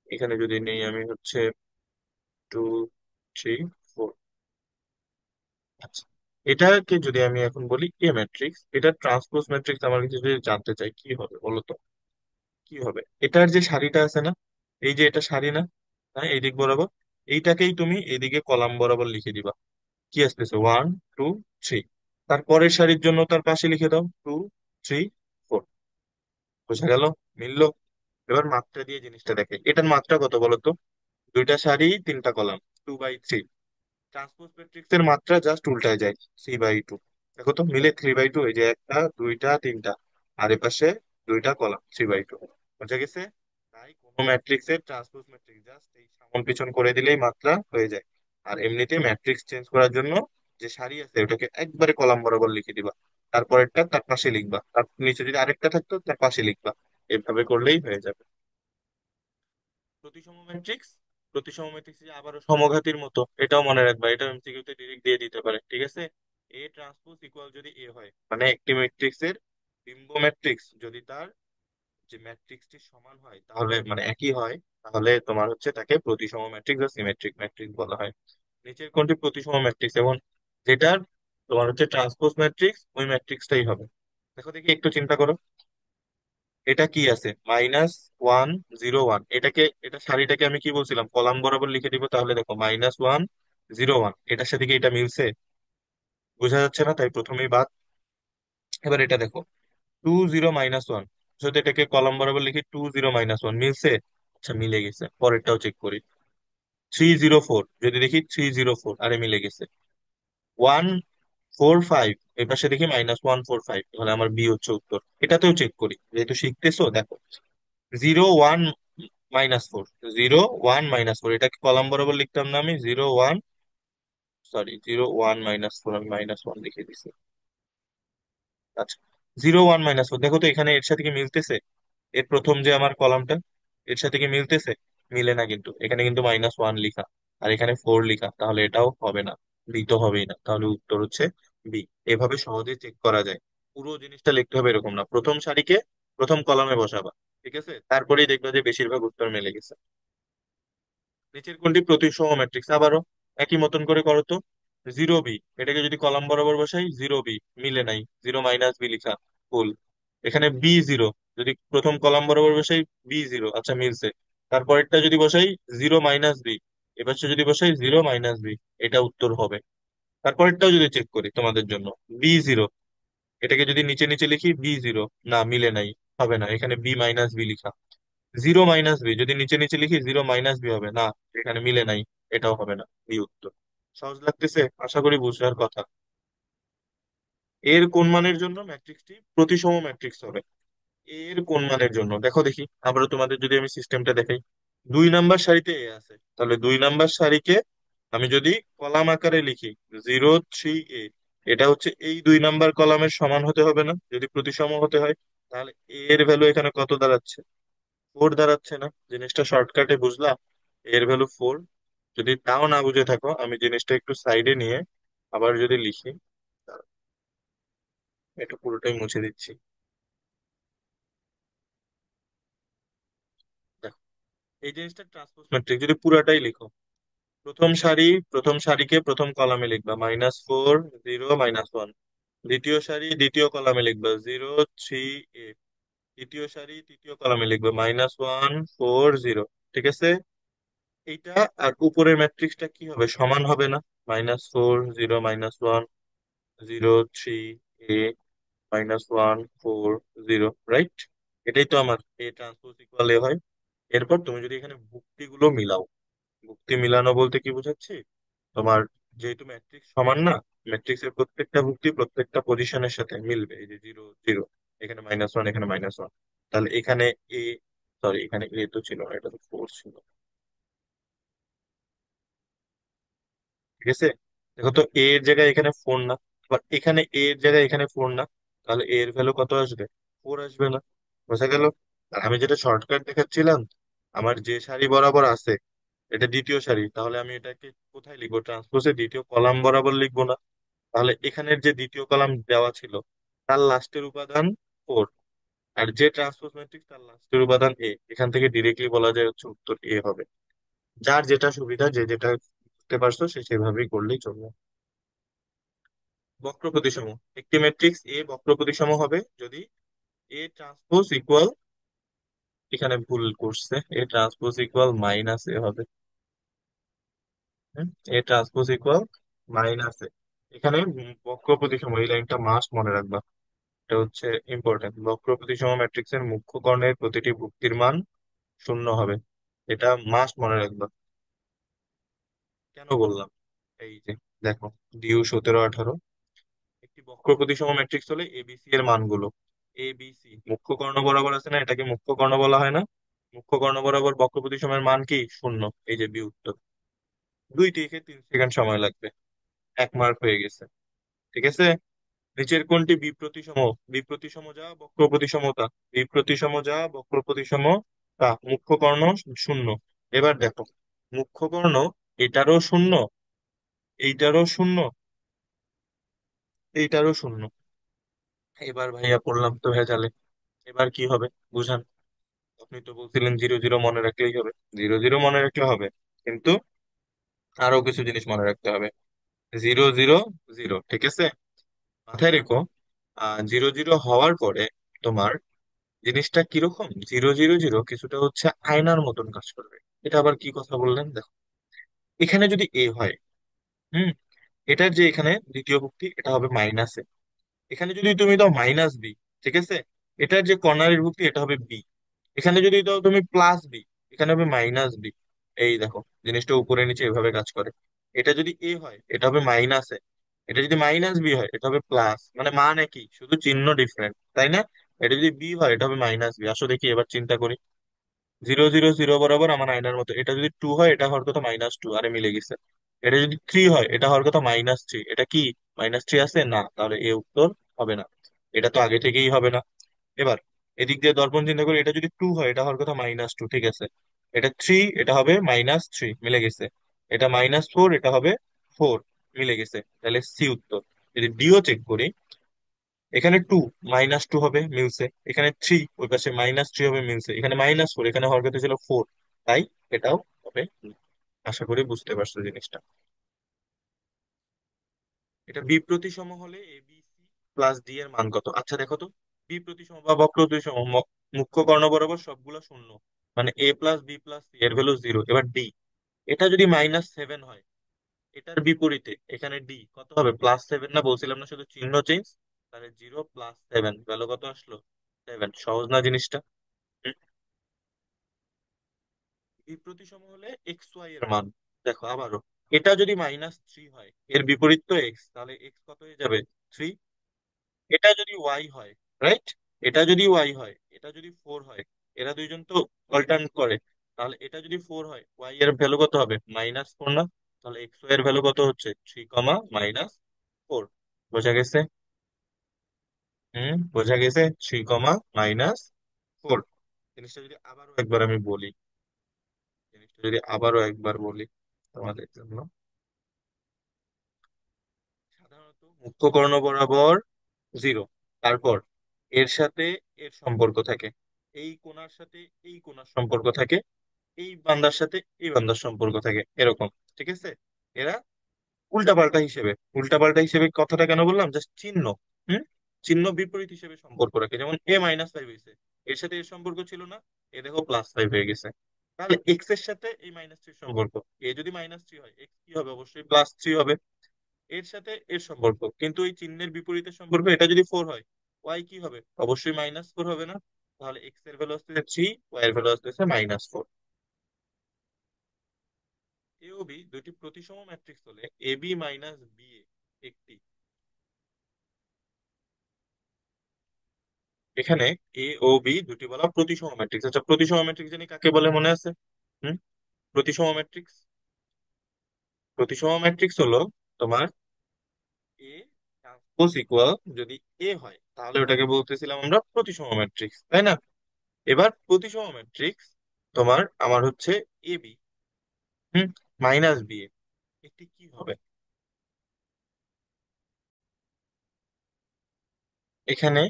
এখানে যদি নেই আমি হচ্ছে 2 3 4। আচ্ছা, এটাকে যদি আমি এখন বলি এ ম্যাট্রিক্স, এটা ট্রান্সপোজ ম্যাট্রিক্স, আমার কাছে যদি জানতে চাই কি হবে বলো তো, কি হবে? এটার যে সারিটা আছে না, এই যে এটা সারি না, হ্যাঁ, এই দিক বরাবর, এইটাকেই তুমি এদিকে কলাম বরাবর লিখে দিবা। কি আসতেছে? 1 2 3। তারপরের সারির জন্য তার পাশে লিখে দাও 2 3 4। বোঝা গেল? মিললো? এবার মাত্রা দিয়ে জিনিসটা দেখে, এটার মাত্রা কত বলো তো? দুইটা সারি, তিনটা কলাম, 2/3। ট্রান্সপোজ ম্যাট্রিক্স এর মাত্রা জাস্ট উল্টায় যায়, 3/2। দেখো তো মিলে 3/2, এই যে একটা দুইটা তিনটা, আর এ পাশে দুইটা কলাম, 3/2। বোঝা গেছে? তাই কোনো ম্যাট্রিক্স এর ট্রান্সপোজ ম্যাট্রিক্স জাস্ট এই সামন পিছন করে দিলেই মাত্রা হয়ে যায়। আর এমনিতে ম্যাট্রিক্স চেঞ্জ করার জন্য যে সারি আছে ওটাকে একবারে কলাম বরাবর লিখে দিবা, তারপরেরটা তার পাশে লিখবা, তার নিচে যদি আরেকটা থাকতো তার পাশে লিখবা, এভাবে করলেই হয়ে যাবে। প্রতিসম ম্যাট্রিক্স, প্রতিসম ম্যাট্রিক্স যে আবারও সমঘাতীর মতো, এটাও মনে রাখবা, এটা এমসিকিউ তে ডিরেক্ট দিয়ে দিতে পারে, ঠিক আছে। এ ট্রান্সপোজ ইকুয়াল যদি এ হয়, মানে একটি ম্যাট্রিক্সের বিম্ব ম্যাট্রিক্স যদি তার যে ম্যাট্রিক্সটি সমান হয়, তাহলে মানে একই হয়, তাহলে তোমার হচ্ছে তাকে প্রতিসম ম্যাট্রিক্স বা সিমেট্রিক ম্যাট্রিক্স বলা হয়। নিচের কোনটি প্রতিসম ম্যাট্রিক্স এবং যেটার তোমার হচ্ছে ট্রান্সপোজ ম্যাট্রিক্স, ওই ম্যাট্রিক্সটাই হবে। দেখো দেখি, একটু চিন্তা করো, এটা কি আছে? -1 0 1, এটাকে, এটা সারিটাকে আমি কি বলছিলাম, কলাম বরাবর লিখে দিব, তাহলে দেখো -1 0 1, এটার সাথে কি এটা মিলছে? বোঝা যাচ্ছে না, তাই প্রথমেই বাদ। এবার এটা দেখো 2 0 - 1, যদি এটাকে কলাম বরাবর লিখি 2 0 - 1, মিলছে? আচ্ছা, মিলে গেছে। পরেরটাও চেক করি, 3 0 4, যদি দেখি 3 0 4, আরে মিলে গেছে। 1 4 5, এই পাশে দেখি -1 4 5, তাহলে আমার বি হচ্ছে উত্তর। এটাতেও চেক করি, যেহেতু শিখতেছো দেখো, 0 1 -4, 0 1 - 4, এটাকে কলাম বরাবর লিখতাম না আমি? 0 1, সরি 0 1 - 4, আমি -1 লিখে দিছি। আচ্ছা, 0 1 - 4, দেখো তো এখানে এর সাথে কি মিলতেছে? এর প্রথম যে আমার কলামটা, এর সাথে কি মিলতেছে? মিলে না, কিন্তু এখানে কিন্তু -1 লিখা, আর এখানে 4 লিখা, তাহলে এটাও হবে না, বি তো হবেই না, তাহলে উত্তর হচ্ছে বি। এভাবে সহজে চেক করা যায়। পুরো জিনিসটা লিখতে হবে এরকম না, প্রথম সারিকে প্রথম কলামে বসাবা, ঠিক আছে, তারপরেই দেখবা যে বেশিরভাগ উত্তর মিলে গেছে। নিচের কোনটি প্রতিসম ম্যাট্রিক্স? আবারও একই মতন করে করো তো। 0 বি, এটাকে যদি কলাম বরাবর বসাই 0 বি, মিলে নাই, 0 - বি লিখা, ভুল। এখানে B 0, যদি প্রথম কলাম বরাবর বসাই B 0, আচ্ছা মিলছে। তারপরেরটা যদি বসাই 0 - বি, এবার যদি বসাই 0 - বি, এটা উত্তর হবে। তারপরেরটাও যদি চেক করি তোমাদের জন্য, B 0, এটাকে যদি নিচে নিচে লিখি B 0, না মিলে নাই, হবে না, এখানে B - বি লিখা। 0 - বি, যদি নিচে নিচে লিখি 0 - বি হবে না, এখানে মিলে নাই, এটাও হবে না, বি উত্তর। সহজ লাগতেছে? আশা করি বুঝার কথা। এর কোন মানের জন্য ম্যাট্রিক্সটি প্রতিসম ম্যাট্রিক্স হবে? এর কোন মানের জন্য দেখো দেখি, আবারও তোমাদের যদি আমি সিস্টেমটা দেখাই, 2 নাম্বার সারিতে এ আছে, তাহলে 2 নাম্বার সারিকে আমি যদি কলাম আকারে লিখি 0 3 A, এটা হচ্ছে এই 2 নাম্বার কলামের সমান হতে হবে না যদি প্রতিসম হতে হয়? তাহলে এর ভ্যালু এখানে কত দাঁড়াচ্ছে? 4 দাঁড়াচ্ছে না? জিনিসটা শর্টকাটে বুঝলা? এর ভ্যালু 4। যদি তাও না বুঝে থাকো, আমি জিনিসটা একটু সাইডে নিয়ে আবার যদি লিখি, দাঁড়াও, এটা পুরোটাই মুছে দিচ্ছি। দেখো, এই জিনিসটা ট্রান্সপোজ ম্যাট্রিক্স যদি পুরাটাই লিখো, প্রথম সারি, প্রথম সারিকে প্রথম কলামে লিখবা -4 0 - 1, দ্বিতীয় সারি দ্বিতীয় কলামে লিখবা 0 3 A, তৃতীয় সারি তৃতীয় কলামে লিখবা -1 4 0, ঠিক আছে। এইটা আর উপরের ম্যাট্রিক্সটা কি হবে? সমান হবে না? -4 0 - 1 0 3 A -1 4 0, রাইট? এটাই তো আমার এ ট্রান্সপোজ ইকুয়াল এ হয়। এরপর তুমি যদি এখানে ভুক্তিগুলো মিলাও, ভুক্তি মিলানো বলতে কি বোঝাচ্ছি, তোমার যেহেতু ম্যাট্রিক্স সমান না, ম্যাট্রিক্সের প্রত্যেকটা ভুক্তি প্রত্যেকটা পজিশনের সাথে মিলবে, এই যে 0 0, এখানে -1, এখানে -1, তাহলে এখানে এ, সরি এখানে এ তো ছিল না, এটা তো 4 ছিল। ঠিক আছে, দেখো তো এ এর জায়গায় এখানে 4 না, আবার এখানে এ এর জায়গায় এখানে 4 না, তাহলে এ এর ভ্যালু কত আসবে? 4 আসবে না? বোঝা গেল? আর আমি যেটা শর্টকাট দেখাচ্ছিলাম, আমার যে সারি বরাবর আছে এটা দ্বিতীয় সারি, তাহলে আমি এটাকে কোথায় লিখবো? ট্রান্সপোজে দ্বিতীয় কলাম বরাবর লিখবো না? তাহলে এখানের যে দ্বিতীয় কলাম দেওয়া ছিল তার লাস্টের উপাদান 4, আর যে ট্রান্সপোজ ম্যাট্রিক্স তার লাস্টের উপাদান এ, এখান থেকে ডিরেক্টলি বলা যায় হচ্ছে উত্তর এ হবে। যার যেটা সুবিধা, যে যেটা বুঝতে পারছো সে সেভাবেই করলেই চলবে। বক্র প্রতিসম, একটি ম্যাট্রিক্স এ বক্র প্রতিসম হবে যদি এ ট্রান্সপোজ ইকুয়াল, এখানে ভুল করছে, এ ট্রান্সপোজ ইকুয়াল মাইনাস এ হবে। এ ট্রান্সপোজ ইকুয়াল মাইনাস এ, এখানে বক্র প্রতিসম, এই লাইনটা মাস্ট মনে রাখবা। এটা হচ্ছে ইম্পর্টেন্ট, বক্র প্রতিসম ম্যাট্রিক্সের মুখ্য কর্ণের প্রতিটি ভুক্তির মান শূন্য হবে। এটা মাস্ট মনে রাখবা। কেন বললাম? এই যে দেখো, ডিউ 17 18, একটি বক্র প্রতিসম ম্যাট্রিক্স হলে এবিসি এর মানগুলো, এ বি সি মুখ্য কর্ণ বরাবর আছে না, এটাকে মুখ্য কর্ণ বলা হয় না? মুখ্য কর্ণ বরাবর বক্র প্রতিসমের মান কি? শূন্য। এই যে বি উত্তর। 2 থেকে 3 সেকেন্ড সময় লাগবে, 1 মার্ক হয়ে গেছে। ঠিক আছে, নিচের কোনটি বিপ্রতিসম? বিপ্রতিসম যা বক্র প্রতিসমতা, বিপ্রতিসম যা বক্র প্রতিসমতা, মুখ্য কর্ণ শূন্য। এবার দেখো, মুখ্য কর্ণ এটারও শূন্য, এইটারও শূন্য, এইটারও শূন্য। এবার ভাইয়া পড়লাম তো ভেজালে, এবার কি হবে বুঝান। আপনি তো বলছিলেন 0 0 মনে রাখলেই হবে, 0 0 মনে রাখলে হবে, কিন্তু আরো কিছু জিনিস মনে রাখতে হবে। 0 0 0, ঠিক আছে, মাথায় রেখো। 0 0 হওয়ার পরে তোমার জিনিসটা কিরকম, 0 0 0 কিছুটা হচ্ছে আয়নার মতন কাজ করবে। এটা আবার কি কথা বললেন? দেখো, এখানে যদি এ হয়, হুম, এটার যে এখানে দ্বিতীয় ভুক্তি এটা হবে মাইনাসে, এখানে যদি তুমি দাও -b, ঠিক আছে, এটার যে কর্নারের ভুক্তি এটা হবে বি, এখানে যদি দাও তুমি +b, এখানে হবে -b। এই দেখো, জিনিসটা উপরে নিচে এভাবে কাজ করে। এটা যদি এ হয় এটা হবে মাইনাসে, এটা যদি -b হয় এটা হবে প্লাস, মানে মান একই, শুধু চিহ্ন ডিফারেন্ট, তাই না? এটা যদি বি হয় এটা হবে -b। আসো দেখি, এবার চিন্তা করি। 0 0 0 বরাবর আমার আয়নার মতো, এটা যদি 2 হয় এটা হওয়ার কথা -2, আরে মিলে গেছে। এটা যদি 3 হয় এটা হওয়ার কথা -3, এটা কি -3 আছে না? তাহলে এ উত্তর হবে না, এটা তো আগে থেকেই হবে না। এবার এদিক দিয়ে দর্পণ চিন্তা করি, এটা যদি 2 হয় এটা হওয়ার কথা -2, ঠিক আছে, এটা 3 এটা হবে -3, মিলে গেছে। এটা -4 এটা হবে 4, মিলে গেছে, তাহলে সি উত্তর। যদি ডিও চেক করি, এখানে 2 -2 হবে, মিলছে, এখানে 3 ওই পাশে -3 হবে, মিলছে, এখানে -4 এখানে হওয়ার কথা ছিল 4, তাই এটাও হবে। আশা করি বুঝতে পারছো জিনিসটা। এটা বি প্রতিসম হলে এ বি সি প্লাস ডি এর মান কত? আচ্ছা দেখো তো, বি প্রতিসম বা বক্র প্রতিসম, মুখ্য কর্ণ বরাবর সবগুলো শূন্য, মানে এ প্লাস বি প্লাস সি এর ভ্যালু 0। এবার ডি, এটা যদি -7 হয়, এটার বিপরীতে এখানে ডি কত হবে? +7 না, বলছিলাম না শুধু চিহ্ন চেঞ্জ? তাহলে 0 + 7 ভ্যালু কত আসলো? 7। সহজ না জিনিসটা? হুম। বিপ্রতিসম হলে এক্স ওয়াই এর মান, দেখো আবারও, এটা যদি -3 হয় এর বিপরীত তো এক্স, তাহলে এক্স কত হয়ে যাবে? 3। এটা যদি ওয়াই হয়, রাইট, এটা যদি ওয়াই হয়, এটা যদি 4 হয়, এরা দুইজন তো অল্টারনেট করে, তাহলে এটা যদি 4 হয় ওয়াই এর ভ্যালু কত হবে? -4 না? তাহলে এক্স ওয়াই এর ভ্যালু কত হচ্ছে? 3, -4। বোঝা গেছে? বোঝা গেছে, 3, -4। জিনিসটা যদি আবারও একবার আমি বলি, জিনিসটা যদি আবারও একবার বলি তোমাদের জন্য, সাধারণত মুখ্য কর্ণ বরাবর 0, তারপর এর সাথে এর সম্পর্ক থাকে, এই কোণার সাথে এই কোণার সম্পর্ক থাকে, এই বান্দার সাথে এই বান্দার সম্পর্ক থাকে, এরকম। ঠিক আছে, এরা উল্টাপাল্টা হিসেবে, উল্টাপাল্টা হিসেবে কথাটা কেন বললাম? জাস্ট চিহ্ন, হুম, চিহ্ন বিপরীত হিসেবে সম্পর্ক রাখে। যেমন এ -5 হয়েছে, এর সাথে এর সম্পর্ক ছিল না, এ দেখো +5 হয়ে গেছে। তাহলে এক্স এর সাথে এই -3 সম্পর্ক, এ যদি -3 হয় এক্স কি হবে? অবশ্যই +3 হবে। এর সাথে এর সম্পর্ক, কিন্তু এই চিহ্নের বিপরীতের সম্পর্ক, এটা যদি 4 হয় ওয়াই কি হবে? অবশ্যই -4 হবে না? তাহলে এক্স এর ভ্যালু আসতেছে 3, ওয়াই এর ভ্যালু আসতেছে -4। এ ও বি দুটি প্রতিসম ম্যাট্রিক্স হলে A B minus B A একটি, এখানে এ ও বি দুটি বলা প্রতিসম ম্যাট্রিক্স। আচ্ছা, প্রতিসম ম্যাট্রিক্স জানি কাকে বলে, মনে আছে? হুম, প্রতিসম ম্যাট্রিক্স, প্রতিসম ম্যাট্রিক্স হলো তোমার এ ট্রান্সপোজ ইকুয়াল, যদি এ হয় তাহলে ওটাকে বলতেছিলাম আমরা প্রতিসম ম্যাট্রিক্স, তাই না? এবার প্রতিসম ম্যাট্রিক্স তোমার আমার হচ্ছে A B, hmm, minus B A, একটি কি হবে? এখানে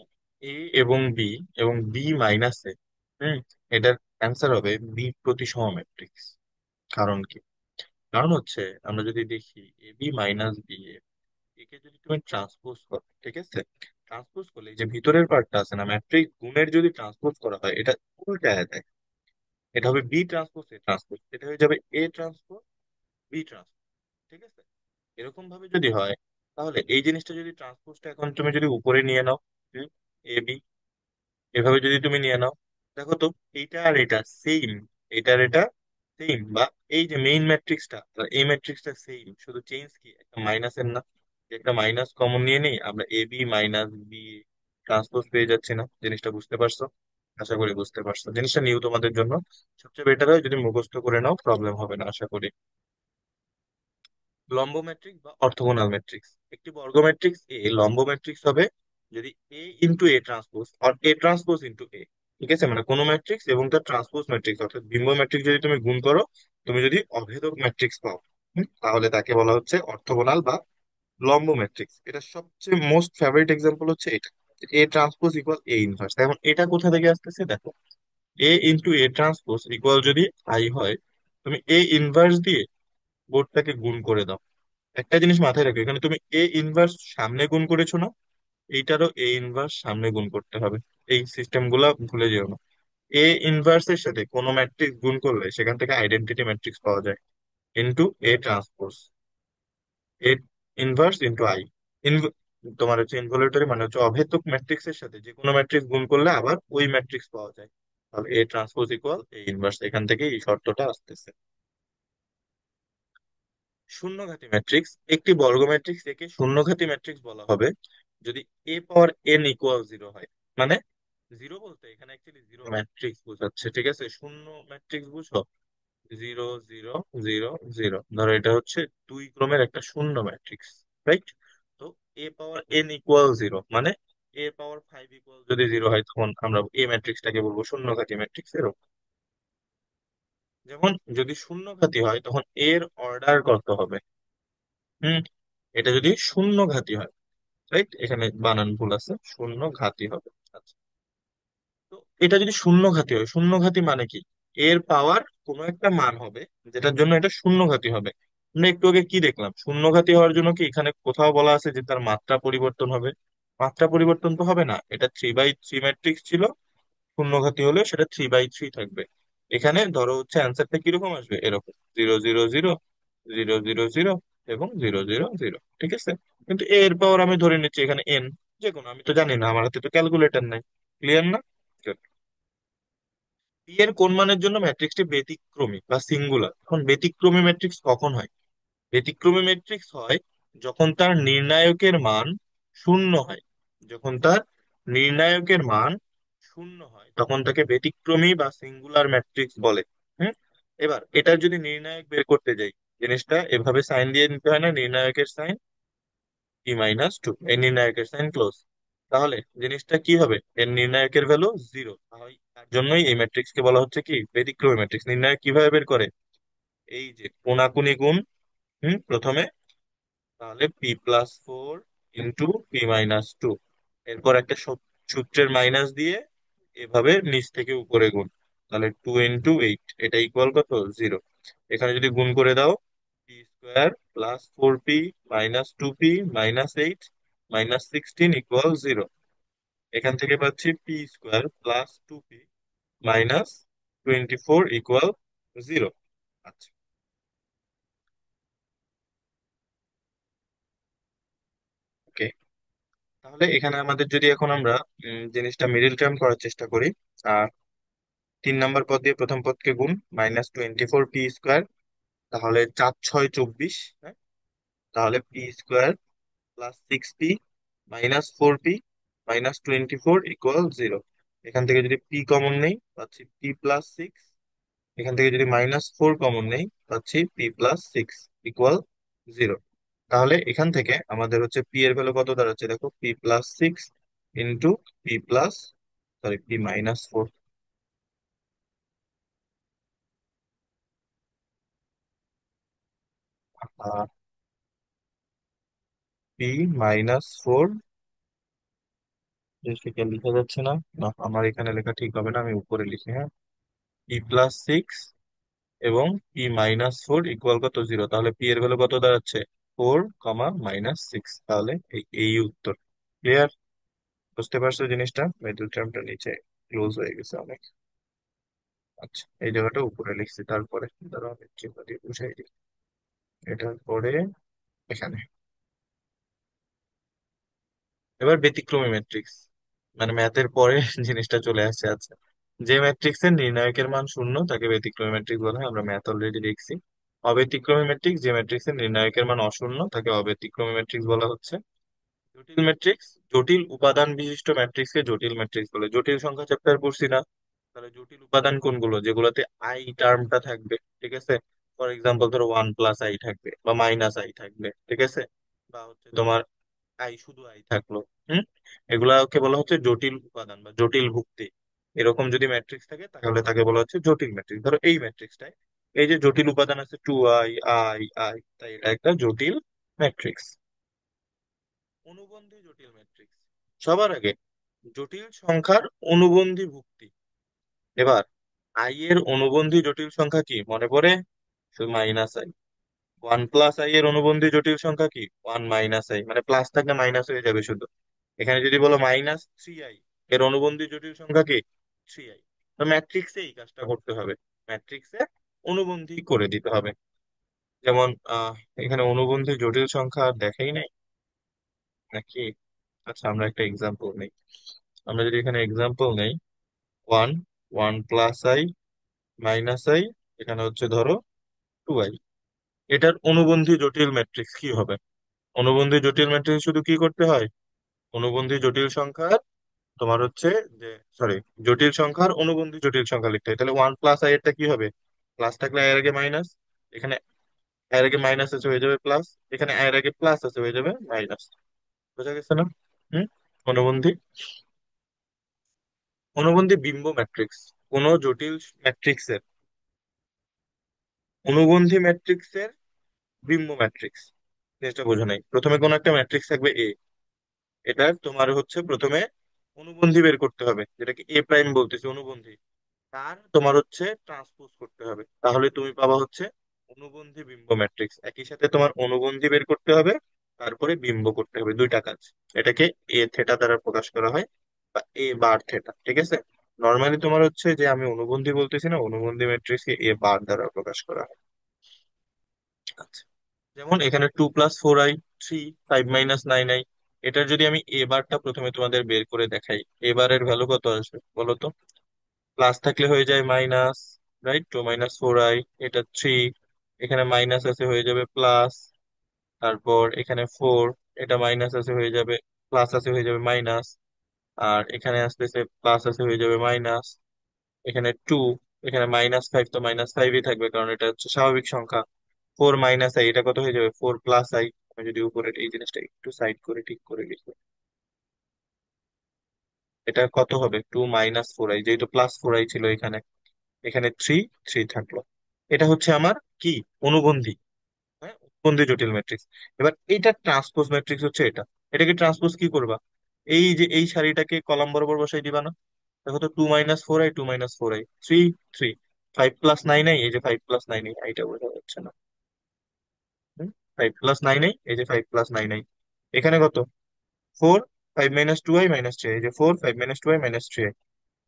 এ এবং বি এবং বি মাইনাস এ, হুম, এটার অ্যান্সার হবে বি প্রতিসম ম্যাট্রিক্স। কারণ কি? কারণ হচ্ছে আমরা যদি দেখি A B minus B A, একে যদি তুমি ট্রান্সপোজ করো, ঠিক আছে, ট্রান্সপোজ করলে এই যে ভিতরের পার্টটা আছে না, ম্যাট্রিক্স গুণের যদি ট্রান্সপোজ করা হয় এটা উল্টায় যায়, এটা হবে বি ট্রান্সপোজ এ ট্রান্সপোজ, এটা হয়ে যাবে এ ট্রান্সপোজ বি ট্রান্সপোজ, ঠিক আছে? এরকম ভাবে যদি হয়, তাহলে এই জিনিসটা যদি ট্রান্সপোজটা এখন তুমি যদি উপরে নিয়ে নাও, এ বি, এভাবে যদি তুমি নিয়ে নাও, দেখো তো এইটা আর এটা সেম, এটা আর এটা সেম, বা এই যে মেইন ম্যাট্রিক্সটা আর এই ম্যাট্রিক্সটা সেম, শুধু চেঞ্জ কি একটা মাইনাসের না? একটা মাইনাস কমন নিয়ে নেই আমরা, A B minus B transpose পেয়ে যাচ্ছি না? জিনিসটা বুঝতে পারছো? আশা করি বুঝতে পারছো, জিনিসটা নিউ তোমাদের জন্য। সবচেয়ে বেটার হয় যদি মুখস্থ করে নাও, প্রবলেম হবে না আশা করি। লম্ব ম্যাট্রিক্স বা অর্থোগোনাল ম্যাট্রিক্স, একটি বর্গ ম্যাট্রিক্স এ লম্ব ম্যাট্রিক্স হবে যদি এ ইন্টু এ ট্রান্সপোজ আর এ ট্রান্সপোজ ইন্টু এ, ঠিক আছে? মানে কোনো ম্যাট্রিক্স এবং তার ট্রান্সপোজ ম্যাট্রিক্স অর্থাৎ বিম্ব ম্যাট্রিক্স যদি তুমি গুণ করো, তুমি যদি অভেদক ম্যাট্রিক্স পাও, তাহলে তাকে বলা হচ্ছে অর্থোগোনাল বা লম্ব ম্যাট্রিক্স। এটা সবচেয়ে মোস্ট ফেভারিট এক্সাম্পল হচ্ছে এটা, এ ট্রান্সপোজ ইকুয়াল এ ইনভার্স। এখন এটা কোথা থেকে আসতেছে দেখো, এ ইন্টু এ ট্রান্সপোজ ইকুয়াল যদি আই হয়, তুমি এ ইনভার্স দিয়ে বোর্ডটাকে গুণ করে দাও। একটা জিনিস মাথায় রাখো, এখানে তুমি এ ইনভার্স সামনে গুণ করেছো না, এইটারও এ ইনভার্স সামনে গুণ করতে হবে। এই সিস্টেম গুলা ভুলে যেও না। এ ইনভার্স এর সাথে কোনো ম্যাট্রিক্স গুণ করলে সেখান থেকে আইডেন্টিটি ম্যাট্রিক্স পাওয়া যায়, into a transpose, A inverse into I. তোমার হচ্ছে ইনভলিউটরি মানে হচ্ছে অভেদ্যক ম্যাট্রিক্স এর সাথে যে কোনো ম্যাট্রিক্স গুণ করলে আবার ওই ম্যাট্রিক্স পাওয়া যায়। তাহলে এ ট্রান্সপোজ ইকুয়াল এ ইনভার্স, এখান থেকে এই শর্তটা আসতেছে। শূন্যঘাতী ম্যাট্রিক্স, একটি বর্গ ম্যাট্রিক্স একে শূন্যঘাতী ম্যাট্রিক্স বলা হবে যদি এ পাওয়ার এন ইকুয়াল জিরো হয়। মানে জিরো বলতে এখানে অ্যাকচুয়ালি জিরো ম্যাট্রিক্স বোঝাচ্ছে, ঠিক আছে? শূন্য ম্যাট্রিক্স বুঝো, জিরো জিরো জিরো জিরো, ধরো এটা হচ্ছে দুই ক্রমের একটা শূন্য ম্যাট্রিক্স, রাইট? তো এ পাওয়ার এন ইকুয়াল জিরো মানে এ পাওয়ার ফাইভ ইকুয়াল যদি জিরো হয়, তখন আমরা এই ম্যাট্রিক্সটাকে বলবো শূন্যঘাতী ম্যাট্রিক্স। এরকম যেমন যদি শূন্যঘাতী হয় তখন এর অর্ডার কত হবে? হুম, এটা যদি শূন্য ঘাতি হয়, রাইট, এখানে বানান ভুল আছে, শূন্য ঘাতি হবে। আচ্ছা, তো এটা যদি শূন্য ঘাতি হয়, শূন্য ঘাতি মানে কি? এর পাওয়ার কোনো একটা মান হবে যেটার জন্য এটা শূন্য ঘাতি হবে। আমরা একটু আগে কি দেখলাম, শূন্য ঘাতি হওয়ার জন্য কি এখানে কোথাও বলা আছে যে তার মাত্রা পরিবর্তন হবে? মাত্রা পরিবর্তন তো হবে না, এটা 3/3 ম্যাট্রিক্স ছিল, শূন্য ঘাতি হলে সেটা 3/3 থাকবে। এখানে ধরো হচ্ছে অ্যান্সারটা কিরকম আসবে, এরকম zero zero zero zero zero zero এবং জিরো জিরো জিরো, ঠিক আছে? কিন্তু এর পাওয়ার আমি ধরে নিচ্ছি এখানে এন, যে কোনো, আমি তো জানি না, আমার হাতে তো ক্যালকুলেটর নাই। ক্লিয়ার না? Good. পি এর কোন মানের জন্য ম্যাট্রিক্সটি ব্যতিক্রমী বা সিঙ্গুলার? এখন ব্যতিক্রমী ম্যাট্রিক্স কখন হয়? ব্যতিক্রমী ম্যাট্রিক্স হয় যখন তার নির্ণায়কের মান শূন্য হয়। যখন তার নির্ণায়কের মান শূন্য হয় তখন তাকে ব্যতিক্রমী বা সিঙ্গুলার ম্যাট্রিক্স বলে। হুম, এবার এটার যদি নির্ণায়ক বের করতে যাই, জিনিসটা এভাবে সাইন দিয়ে নিতে হয় না, নির্ণায়কের সাইন p-2, এই নির্ণায়কের সাইন ক্লোজ। তাহলে জিনিসটা কি হবে, এর নির্ণায়কের ভ্যালু জিরো, তার জন্যই এই ম্যাট্রিক্স কে বলা হচ্ছে কি ব্যতিক্রমী ম্যাট্রিক্স। নির্ণায়ক কিভাবে বের করে? এই যে কোনাকুনি গুণ, প্রথমে, তাহলে p+4 ইন্টু p-2, এরপর একটা সূত্রের মাইনাস দিয়ে এভাবে নিচ থেকে উপরে গুণ, তাহলে 2 ইন্টু 8, এটা ইকুয়াল কত? জিরো। এখানে যদি গুণ করে দাও, p² + 4p -2p -8 -16 equal zero. এখান থেকে পাচ্ছি p² + 2p -24 ইকুয়াল জিরো। আচ্ছা, ওকে। তাহলে এখানে আমাদের যদি এখন আমরা জিনিসটা মিডিল টার্ম করার চেষ্টা করি, আর 3 নম্বর পদ দিয়ে প্রথম পদকে গুণ, -24p², তাহলে 4 6 24, হ্যাঁ। তাহলে P square plus 6p minus 4p minus 24 equal 0। এখান থেকে যদি পি কমন নেই পাচ্ছি p+6। এখান থেকে যদি -4 কমন নেই পাচ্ছি p+6 ইকুয়াল 0। তাহলে এখান থেকে আমাদের হচ্ছে পি এর ভ্যালু কত দাঁড়াচ্ছে দেখো, p+6 into P plus, sorry p-4, p-4। জিনিসটা লেখা যাচ্ছে না, না আমার এখানে লেখা ঠিক হবে না, আমি উপরে লিখি, হ্যাঁ। p+6 এবং p-4 ইকুয়াল কত, 0। তাহলে পি এর ভ্যালু কত দাঁড়াচ্ছে, 4, -6। তাহলে এই এই উত্তর। ক্লিয়ার? বুঝতে পারছো জিনিসটা? মিডল টার্মটা নিচে ক্লোজ হয়ে গেছে অনেক। আচ্ছা, এই জায়গাটা উপরে লিখছি, তারপরে ধরো আমি চিহ্ন দিয়ে বুঝাই দিই। এটার পরে এখানে এবার ব্যতিক্রমী ম্যাট্রিক্স, মানে ম্যাথের পরে জিনিসটা চলে আসছে। আচ্ছা, যে ম্যাট্রিক্সের নির্ণায়কের মান শূন্য তাকে ব্যতিক্রমী ম্যাট্রিক্স বলা হয়, আমরা ম্যাথ অলরেডি দেখছি। অব্যতিক্রমী ম্যাট্রিক্স, যে ম্যাট্রিক্সের নির্ণায়কের মান অশূন্য তাকে অব্যতিক্রমী ম্যাট্রিক্স বলা হচ্ছে। জটিল ম্যাট্রিক্স, জটিল উপাদান বিশিষ্ট ম্যাট্রিক্সকে জটিল ম্যাট্রিক্স বলে। জটিল সংখ্যা চ্যাপ্টার পড়ছি না? তাহলে জটিল উপাদান কোনগুলো, যেগুলোতে আই টার্মটা থাকবে, ঠিক আছে। ফর এক্সাম্পল ধরো 1+i থাকবে বা -i থাকবে, ঠিক আছে। বা হচ্ছে তোমার আই, শুধু আই থাকলো। হুম। এগুলাকে বলা হচ্ছে জটিল উপাদান বা জটিল ভুক্তি। এরকম যদি ম্যাট্রিক্স থাকে তাহলে তাকে বলা হচ্ছে জটিল ম্যাট্রিক্স। ধরো এই ম্যাট্রিক্সটায় এই যে জটিল উপাদান আছে 2i, i, তাই এটা একটা জটিল ম্যাট্রিক্স। অনুবন্ধী জটিল ম্যাট্রিক্স, সবার আগে জটিল সংখ্যার অনুবন্ধী ভুক্তি। এবার আই এর অনুবন্ধী জটিল সংখ্যা কি মনে পড়ে? শুধু -i। 1+i এর অনুবন্ধী জটিল সংখ্যা কি, 1-i, মানে প্লাস থাকলে মাইনাস হয়ে যাবে শুধু। এখানে যদি বলো -3i, এর অনুবন্ধী জটিল সংখ্যা কি, 3i। তো ম্যাট্রিক্সে এই কাজটা করতে হবে, ম্যাট্রিক্সে অনুবন্ধী করে দিতে হবে। যেমন এখানে অনুবন্ধী জটিল সংখ্যা আর দেখাই নাই নাকি? আচ্ছা, আমরা একটা এক্সাম্পল নেই। আমরা যদি এখানে এক্সাম্পল নেই, 1, 1+i, -i, এখানে হচ্ছে ধরো 2i। এটার অনুবন্ধী জটিল ম্যাট্রিক্স কি হবে? অনুবন্ধী জটিল ম্যাট্রিক্স শুধু কি করতে হয়, অনুবন্ধী জটিল সংখ্যার তোমার হচ্ছে যে, সরি, জটিল সংখ্যার অনুবন্ধী জটিল সংখ্যা লিখতে হয়। তাহলে 1+i এরটা কি হবে, প্লাস থাকলে i এর আগে মাইনাস, এখানে i এর আগে মাইনাস আছে হয়ে যাবে প্লাস, এখানে i এর আগে প্লাস আছে হয়ে যাবে মাইনাস। বোঝা গেছে না? হুম। অনুবন্ধী, অনুবন্ধী বিম্ব ম্যাট্রিক্স, কোন জটিল ম্যাট্রিক্সের, অনুবন্ধী ম্যাট্রিক্সের বিম্ব ম্যাট্রিক্স। জিনিসটা বোঝো নাই, প্রথমে কোন একটা ম্যাট্রিক্স থাকবে এ, এটার তোমার হচ্ছে প্রথমে অনুবন্ধী বের করতে হবে, যেটাকে এ প্রাইম বলতেছি অনুবন্ধী। তার তোমার হচ্ছে ট্রান্সপোজ করতে হবে, তাহলে তুমি পাবা হচ্ছে অনুবন্ধী বিম্ব ম্যাট্রিক্স। একই সাথে তোমার অনুবন্ধী বের করতে হবে, তারপরে বিম্ব করতে হবে, দুইটা কাজ। এটাকে এ থেটা দ্বারা প্রকাশ করা হয়, বা এ বার থেটা, ঠিক আছে। নর্মালি তোমার হচ্ছে যে আমি অনুবন্ধী বলতেছি না, অনুবন্ধী ম্যাট্রিক্স কে এ বার দ্বারা প্রকাশ করা হয়। আচ্ছা, যেমন এখানে 2+4i, 3, 5-9i, এটার যদি আমি এ বারটা প্রথমে তোমাদের বের করে দেখাই, এ বারের ভ্যালু কত আসবে বলো তো? প্লাস থাকলে হয়ে যায় মাইনাস, রাইট, 2-4i, এটা 3, এখানে মাইনাস আছে হয়ে যাবে প্লাস, তারপর এখানে 4, এটা মাইনাস আছে হয়ে যাবে প্লাস, আছে হয়ে যাবে মাইনাস, আর এখানে আসতেছে প্লাস আছে হয়ে যাবে মাইনাস, এখানে 2, এখানে -5, তো -5ই থাকবে কারণ এটা হচ্ছে স্বাভাবিক সংখ্যা। 4-i, এটা কত হয়ে যাবে, 4+i। আমি যদি উপরে এই জিনিসটা একটু সাইড করে ঠিক করে লিখি, এটা কত হবে, 2-4i, যেহেতু +4i ছিল এখানে, এখানে 3, 3 থাকলো। এটা হচ্ছে আমার কি, অনুবন্ধী, হ্যাঁ, অনুবন্ধী জটিল ম্যাট্রিক্স। এবার এইটা ট্রান্সপোজ ম্যাট্রিক্স হচ্ছে এটা। এটাকে ট্রান্সপোজ কি করবা, এই যে এই সারিটাকে কলাম বরাবর বসাই দিবা না। দেখো তো, 2-4i, 2-4i, 3, 3, 5+9i, এই যে 5+9i, এইটা বোঝা যাচ্ছে না। 5+9i, এই যে 5+9i, এখানে কত, 4, 5-2i, -3, এই যে 4, 5-2i, -3i,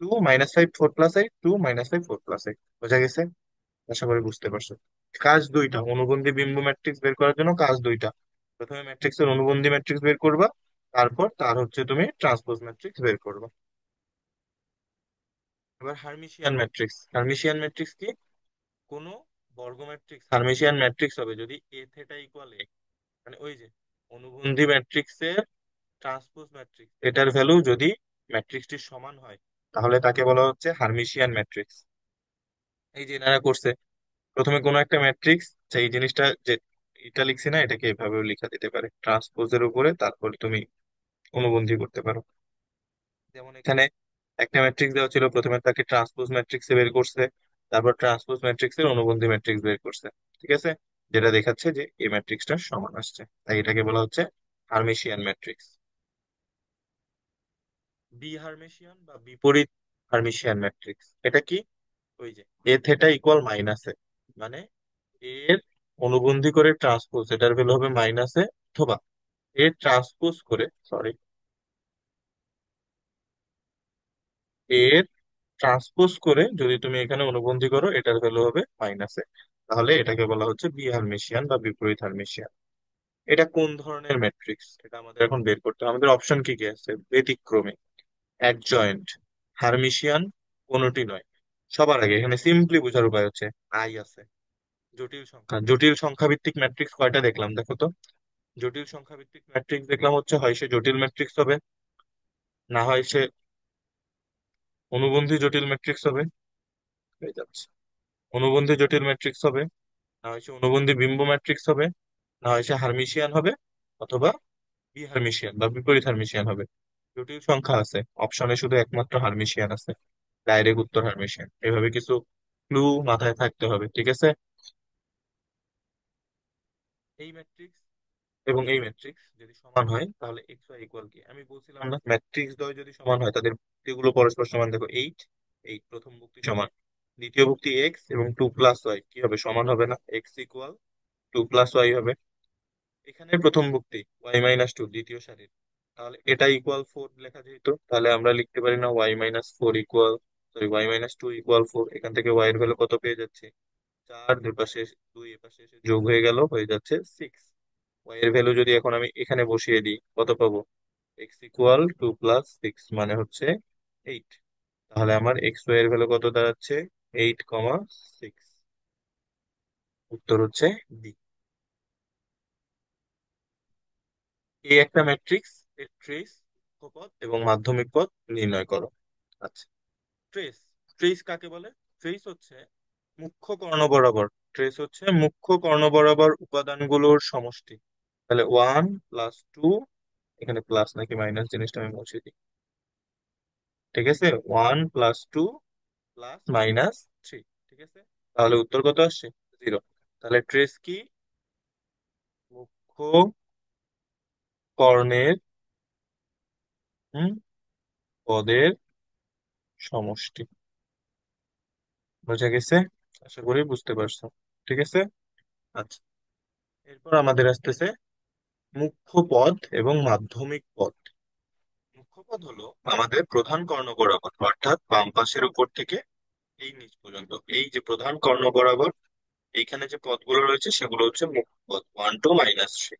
2, -5, 4+i, 2, -5, 4+i। বোঝা গেছে? আশা করি বুঝতে পারছো। কাজ দুইটা, অনুবন্ধী বিম্ব ম্যাট্রিক্স বের করার জন্য কাজ দুইটা। প্রথমে ম্যাট্রিক্সের অনুবন্ধী ম্যাট্রিক্স বের করবা, তারপর তার হচ্ছে তুমি ট্রান্সপোজ ম্যাট্রিক্স বের করবা। এবার হার্মিশিয়ান ম্যাট্রিক্স, হার্মিশিয়ান ম্যাট্রিক্স কি, কোনো বর্গ ম্যাট্রিক্স হার্মিশিয়ান ম্যাট্রিক্স হবে যদি এ থেটা ইকুয়াল এ, মানে ওই যে অনুবন্ধী ম্যাট্রিক্সের ট্রান্সপোজ ম্যাট্রিক্স এটার ভ্যালু যদি ম্যাট্রিক্সটির সমান হয়, তাহলে তাকে বলা হচ্ছে হার্মিশিয়ান ম্যাট্রিক্স। এই যে এনারা করছে, প্রথমে কোনো একটা ম্যাট্রিক্স, এই জিনিসটা যে এটা লিখছি না, এটাকে এভাবেও লেখা দিতে পারে ট্রান্সপোজের উপরে, তারপরে তুমি অনুবন্ধী করতে পারো। যেমন এখানে একটা ম্যাট্রিক্স দেওয়া ছিল, প্রথমে তাকে ট্রান্সপোজ ম্যাট্রিক্সে বের করছে, তারপর ট্রান্সপোজ ম্যাট্রিক্সের অনুবন্ধী ম্যাট্রিক্স বের করছে। ঠিক আছে, যেটা দেখাচ্ছে যে এই ম্যাট্রিক্সটা সমান আসছে, তাই এটাকে বলা হচ্ছে হার্মিশিয়ান ম্যাট্রিক্স। বি হার্মিশিয়ান বা বিপরীত হার্মিশিয়ান ম্যাট্রিক্স এটা কি? ওই যে এ থেটা ইকুয়াল মাইনাসে, মানে এর অনুবন্ধী করে ট্রান্সপোজ এটার ভ্যালু হবে মাইনাসে, অথবা এর ট্রান্সপোজ করে, সরি, এর ট্রান্সপোজ করে যদি তুমি এখানে অনুবন্ধী করো এটার ভ্যালু হবে মাইনাসে, তাহলে এটাকে বলা হচ্ছে বি হার্মিশিয়ান বা বিপরীত হার্মিশিয়ান। এটা কোন ধরনের ম্যাট্রিক্স এটা আমাদের এখন বের করতে হবে। আমাদের অপশন কি কি আছে? ব্যতিক্রমী, অ্যাডজয়েন্ট, হার্মিশিয়ান, কোনোটি নয়। সবার আগে এখানে সিম্পলি বোঝার উপায় হচ্ছে আই আছে। জটিল সংখ্যা, জটিল সংখ্যা ভিত্তিক ম্যাট্রিক্স কয়টা দেখলাম দেখো তো? জটিল সংখ্যা ভিত্তিক ম্যাট্রিক্স দেখলাম হচ্ছে, হয় সে জটিল ম্যাট্রিক্স হবে, না হয় সে অনুবন্ধী জটিল ম্যাট্রিক্স হবে, হয়ে যাচ্ছে, অনুবন্ধী জটিল ম্যাট্রিক্স হবে, না হয় সে অনুবন্ধী বিম্ব ম্যাট্রিক্স হবে, না হয় সে হার্মিশিয়ান হবে, অথবা বি হার্মিশিয়ান বা বিপরীত হার্মিশিয়ান হবে। জটিল সংখ্যা আছে, অপশনে শুধু একমাত্র হার্মিশিয়ান আছে, ডাইরেক্ট উত্তর হার্মিশিয়ান। এভাবে কিছু ক্লু মাথায় থাকতে হবে, ঠিক আছে? এই ম্যাট্রিক্স এবং এই ম্যাট্রিক্স যদি সমান হয় তাহলে এক্স ওয়াই ইকুয়াল কি? আমি বলছিলাম না, ম্যাট্রিক্স দ্বয় যদি সমান হয় তাদের ভুক্তিগুলো পরস্পর সমান। দেখো এইট, এইট প্রথম ভুক্তি সমান, দ্বিতীয় ভুক্তি এক্স এবং টু প্লাস ওয়াই কি হবে? সমান হবে না? X equal to plus y হবে। এখানে প্রথম ভুক্তি ওয়াই মাইনাস টু দ্বিতীয় সারির, তাহলে এটা ইকুয়াল ফোর লেখা যেত, তাহলে আমরা লিখতে পারি না y minus four equal, sorry y minus two equal four? এখান থেকে ওয়াই এর ভ্যালু কত পেয়ে যাচ্ছে? চার, দুই পাশে দুই এ পাশে এসে যোগ হয়ে গেল, হয়ে যাচ্ছে সিক্স। ওয়াই এর ভ্যালু যদি এখন আমি এখানে বসিয়ে দিই কত পাবো? X equal to plus six মানে হচ্ছে এইট। তাহলে আমার এক্স ওয়াই এর ভ্যালু কত দাঁড়াচ্ছে? এইট কমা সিক্স। উত্তর হচ্ছে ডি। এই একটা ম্যাট্রিক্স এর ট্রেস, পদ এবং মাধ্যমিক পদ নির্ণয় করো। আচ্ছা, ট্রেস, ট্রেস কাকে বলে? ট্রেস হচ্ছে মুখ্য কর্ণ বরাবর, ট্রেস হচ্ছে মুখ্য কর্ণ বরাবর উপাদানগুলোর সমষ্টি। তাহলে ওয়ান প্লাস টু, এখানে প্লাস নাকি মাইনাস জিনিসটা আমি মুছে দিই। ঠিক আছে, one plus two plus minus three. ঠিক আছে, তাহলে উত্তর কত আসছে? জিরো। তাহলে ট্রেস কি? মুখ্য কর্ণের পদের সমষ্টি। বোঝা গেছে? আশা করি বুঝতে পারছো। ঠিক আছে, আচ্ছা, এরপর আমাদের আসতেছে মুখ্য পদ এবং মাধ্যমিক পদ। মুখ্য পদ হলো আমাদের প্রধান কর্ণ বরাবর, অর্থাৎ বাম পাশের উপর থেকে এই নিচ পর্যন্ত, এই যে প্রধান কর্ণ বরাবর এইখানে যে পদগুলো রয়েছে সেগুলো হচ্ছে মুখ্য পদ, ওয়ান টু মাইনাস থ্রি।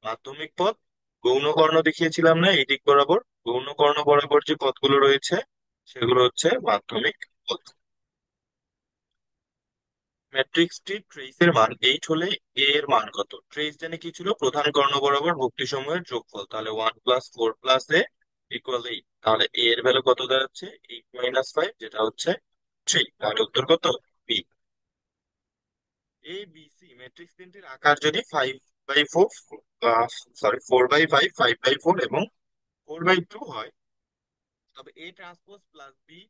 মাধ্যমিক পদ গৌণ কর্ণ দেখিয়েছিলাম না এই দিক বরাবর, গৌণ কর্ণ বরাবর যে পদগুলো রয়েছে সেগুলো হচ্ছে মাধ্যমিক পদ। ম্যাট্রিক্সটি ট্রেসের মান এইট হলে এ এর মান কত? ট্রেস জানে কি ছিল? প্রধান কর্ণ বরাবর ভুক্তি সমূহের যোগফল, তাহলে ওয়ান প্লাস ফোর প্লাস এ ইকুয়াল এইট। তাহলে এ এর ভ্যালু কত দাঁড়াচ্ছে? এইট মাইনাস ফাইভ, যেটা হচ্ছে থ্রি। তাহলে উত্তর কত? B. A B C matrix তিনটির আকার যদি five by four, sorry four by five, five by four এবং ফোর বাই টু হয়, তবে A transpose plus B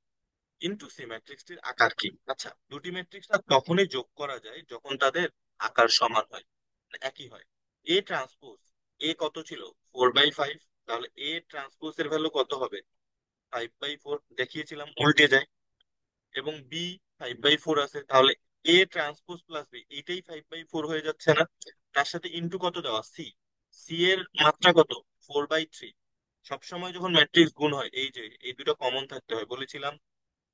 into C ম্যাট্রিক্সটির আকার কি? আচ্ছা, দুটি ম্যাট্রিক্স তখনই যোগ করা যায় যখন তাদের আকার সমান হয়, মানে একই হয়। এ ট্রান্সপোজ, এ কত ছিল? ফোর বাই ফাইভ, তাহলে এ ট্রান্সপোজ এর ভ্যালু কত হবে? ফাইভ বাই ফোর, দেখিয়েছিলাম উল্টে যায়। এবং বি ফাইভ বাই ফোর আছে, তাহলে এ ট্রান্সপোজ প্লাস বি এইটাই ফাইভ বাই ফোর হয়ে যাচ্ছে না? তার সাথে ইন্টু কত দেওয়া? সি, সি এর মাত্রা কত? Four by three. সবসময় যখন ম্যাট্রিক্স গুণ হয় এই যে এই দুটো কমন থাকতে হয়, বলেছিলাম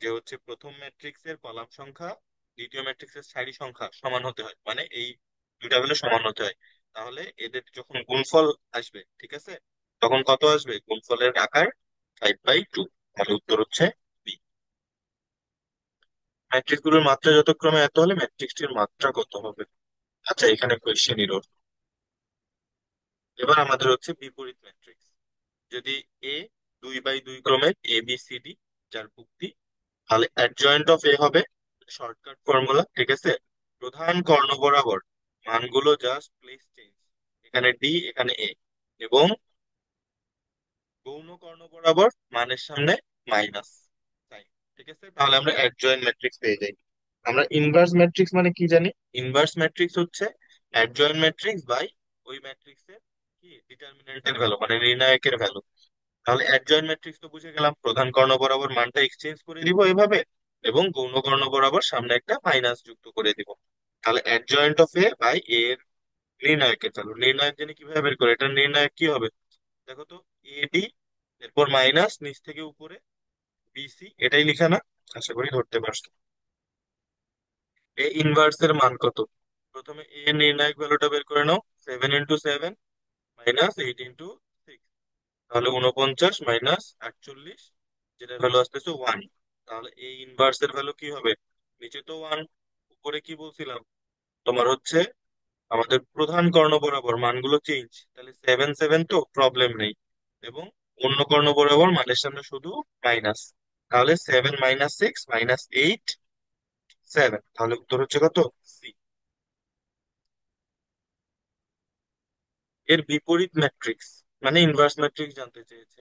যে হচ্ছে প্রথম ম্যাট্রিক্সের কলাম সংখ্যা দ্বিতীয় ম্যাট্রিক্সের সারি সংখ্যা সমান হতে হয়, মানে এই দুইটা ভ্যালু সমান হতে হয়। তাহলে এদের যখন গুণফল আসবে, ঠিক আছে, তখন কত আসবে? গুণফলের আকার ফাইভ বাই টু। তাহলে উত্তর হচ্ছে বি। ম্যাট্রিক্স গুলোর মাত্রা যথাক্রমে এত হলে ম্যাট্রিক্সটির মাত্রা কত হবে। আচ্ছা, এখানে কোয়েশ্চেন ইরর। এবার আমাদের হচ্ছে বিপরীত ম্যাট্রিক্স। যদি এ 2 বাই 2 ক্রমের এ বি সি ডি যার যুক্তি, তাহলে অ্যাডজয়েন্ট অফ এ হবে শর্টকাট ফর্মুলা, ঠিক আছে। প্রধান কর্ণ বরাবর মানগুলো জাস্ট প্লেস চেঞ্জ, এখানে ডি এখানে এ, এবং গৌণ কর্ণ বরাবর মানের সামনে মাইনাস সাইন, ঠিক আছে। তাহলে আমরা অ্যাডজয়েন্ট ম্যাট্রিক্স পেয়ে যাই। আমরা ইনভার্স ম্যাট্রিক্স মানে কি জানি? ইনভার্স ম্যাট্রিক্স হচ্ছে অ্যাডজয়েন্ট ম্যাট্রিক্স বাই ওই ম্যাট্রিক্সের কি ডিটারমিনেন্টের ভ্যালু, মানে নির্ণায়কের ভ্যালু। তাহলে অ্যাডজয়েন্ট ম্যাট্রিক্স তো বুঝে গেলাম, প্রধান কর্ণ বরাবর মানটা এক্সচেঞ্জ করে দিব এভাবে, এবং গৌণ কর্ণ বরাবর সামনে একটা মাইনাস যুক্ত করে দিব। তাহলে অ্যাডজয়েন্ট অফ এ বাই এ এর নির্ণায়কের ভ্যালু। নির্ণায়ক জানি কিভাবে বের করে, এটা নির্ণায়ক কি হবে? দেখো তো, এডি, এরপর মাইনাস নিচ থেকে উপরে বিসি, এটাই লিখা না? আশা করি ধরতে পারছো। এ ইনভার্স এর মান কত? প্রথমে এ এর নির্ণায়ক ভ্যালুটা বের করে নাও। 7 × 7 -8 × 6, তাহলে 49 -48, যেটা ভ্যালু আসতেছে 1। তাহলে এই ইনভার্স এর ভ্যালু কি হবে? নিচে তো 1, উপরে কি বলছিলাম তোমার হচ্ছে আমাদের প্রধান কর্ণ বরাবর মানগুলো চেঞ্জ, তাহলে 7 7 তো প্রবলেম নেই, এবং অন্য কর্ণ বরাবর মানের সামনে শুধু মাইনাস। তাহলে 7 - 6 - 8 7, তাহলে উত্তর হচ্ছে কত? সি। এর বিপরীত ম্যাট্রিক্স মানে ইনভার্স ম্যাট্রিক্স জানতে চেয়েছে।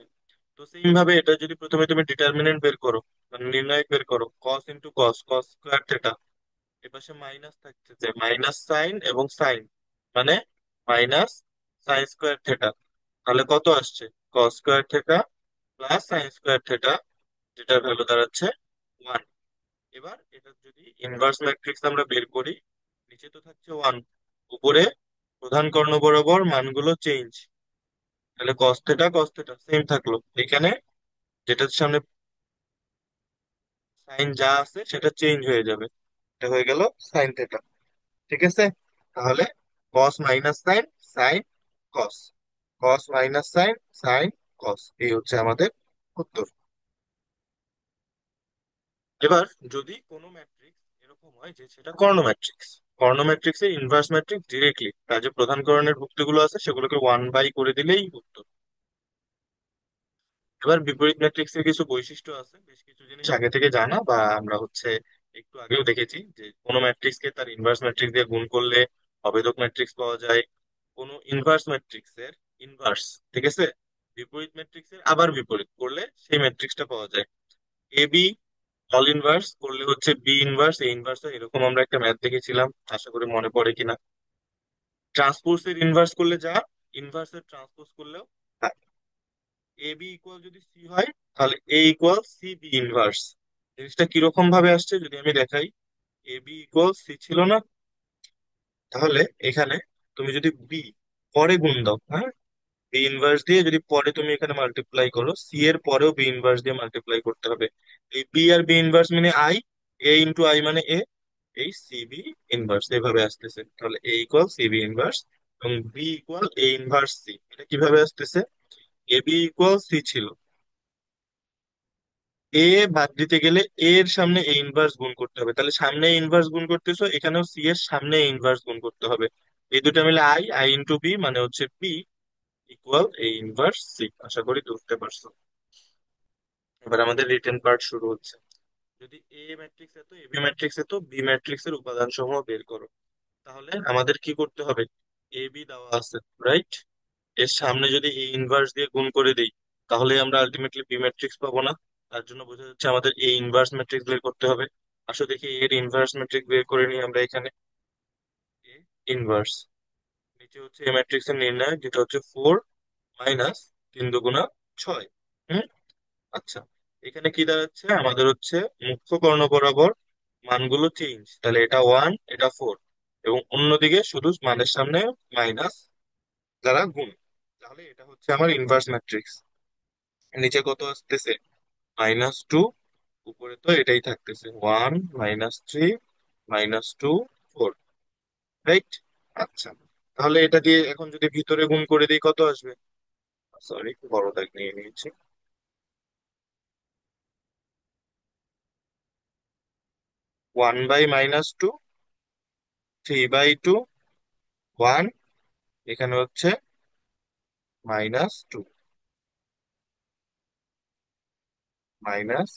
তো সেম ভাবে এটা যদি প্রথমে তুমি ডিটারমিনেন্ট বের করো, মানে নির্ণায়ক বের করো, cos into cos, cos square theta, এপাশে মাইনাস থাকতেছে, মাইনাস সাইন এবং সাইন, মানে মাইনাস সাইন স্কোয়ার থেটা, তাহলে কত আসছে? Cos square theta plus sine square theta, যেটার ভ্যালু দাঁড়াচ্ছে 1। এবার এটা যদি ইনভার্স ম্যাট্রিক্স আমরা বের করি, নিচে তো থাকছে 1, উপরে প্রধান কর্ণ বরাবর মানগুলো চেঞ্জ, তাহলে কস থেটা সেম থাকলো, এখানে যেটার সামনে সাইন যা আছে সেটা চেঞ্জ হয়ে যাবে, এটা হয়ে গেল সাইন থেটা, ঠিক আছে। তাহলে কস মাইনাস সাইন, সাইন কস, কস মাইনাস সাইন, সাইন কস, এই হচ্ছে আমাদের উত্তর। এবার যদি কোনো ম্যাট্রিক্স এরকম হয় যে সেটা কর্ণ ম্যাট্রিক্স, কর্ণ ম্যাট্রিক্সের ইনভার্স ম্যাট্রিক্স ডিরেক্টলি তার যে প্রধান করণের ভুক্তিগুলো আছে সেগুলোকে 1/, করে দিলেই উত্তর। এবার বিপরীত ম্যাট্রিক্সের কিছু বৈশিষ্ট্য আছে, বেশ কিছু জিনিস আগে থেকে জানা বা আমরা হচ্ছে একটু আগেও দেখেছি, যে কোনো ম্যাট্রিক্সকে তার ইনভার্স ম্যাট্রিক্স দিয়ে গুণ করলে অভেদক ম্যাট্রিক্স পাওয়া যায়। কোনো ইনভার্স ম্যাট্রিক্সের ইনভার্স, ঠিক আছে, বিপরীত ম্যাট্রিক্সের আবার বিপরীত করলে সেই ম্যাট্রিক্সটা পাওয়া যায়। এ বি অল ইনভার্স করলে হচ্ছে বি ইনভার্স, এ ইনভার্স হয়, এরকম আমরা একটা ম্যাথ দেখেছিলাম, আশা করি মনে পড়ে কিনা। ট্রান্সপোজ এর ইনভার্স করলে যা, ইনভার্স এর ট্রান্সপোজ করলেও তাই। এ বি ইকুয়াল যদি সি হয়, তাহলে এ ইকুয়াল সি বি ইনভার্স। জিনিসটা কিরকম ভাবে আসছে যদি আমি দেখাই, এ বি ইকুয়াল সি ছিল না, তাহলে এখানে তুমি যদি বি পরে গুণ দাও, হ্যাঁ, বি ইনভার্স দিয়ে যদি পরে তুমি এখানে মাল্টিপ্লাই করো, সি এর পরেও বি ইনভার্স দিয়ে মাল্টিপ্লাই করতে হবে। এই বি আর বি ইনভার্স মানে আই, এ ইন্টু আই মানে এ, এই সি বি ইনভার্স এভাবে আসতেছে। তাহলে এ ইকুয়াল সি বি ইনভার্স এবং B equal A inverse C, এটা কিভাবে আসতেছে? এ বি ইকুয়াল সি ছিল, এ বাদ দিতে গেলে এ এর সামনে এ ইনভার্স গুণ করতে হবে, তাহলে সামনে ইনভার্স গুণ করতেছো, এখানেও সি এর সামনে ইনভার্স গুণ করতে হবে। এই দুটো মিলে আই, আই ইন্টু বি মানে হচ্ছে B equal A inverse C. আশা করি বুঝতে পারছো। এবার আমাদের রিটেন পার্ট শুরু হচ্ছে। যদি এ ম্যাট্রিক্স এত, এ বি ম্যাট্রিক্স এত, বি ম্যাট্রিক্স এর উপাদান সমূহ বের করো, তাহলে আমাদের কি করতে হবে? এ বি দেওয়া আছে, রাইট, এর সামনে যদি এ ইনভার্স দিয়ে গুণ করে দিই, তাহলে আমরা আলটিমেটলি বি ম্যাট্রিক্স পাবো না। তার জন্য বোঝা যাচ্ছে আমাদের এ ইনভার্স ম্যাট্রিক্স বের করতে হবে। আসলে দেখি এর ইনভার্স ম্যাট্রিক্স বের করে নিই আমরা এখানে। এ ইনভার্স, নিচে হচ্ছে এ ম্যাট্রিক্স এর নির্ণয়, যেটা হচ্ছে 4 - 3 × 6। হুম, আচ্ছা, এখানে কি দাঁড়াচ্ছে আমাদের হচ্ছে মুখ্য কর্ণ বরাবর মানগুলো চেঞ্জ, তাহলে এটা 1, এটা 4, এবং অন্যদিকে শুধু মানের সামনে মাইনাস দ্বারা গুণ, তাহলে এটা হচ্ছে আমার ইনভার্স ম্যাট্রিক্স। নিচে কত আসতেছে? -2, উপরে তো এটাই থাকতেছে 1 -3 -2 4, রাইট। আচ্ছা, তাহলে এটা দিয়ে এখন যদি ভিতরে গুণ করে দিই কত আসবে? সরি, বড় দাগ নিয়ে নিয়েছি। 1/-2, 3/2, 1, এখানে হচ্ছে -2, মাইনাস।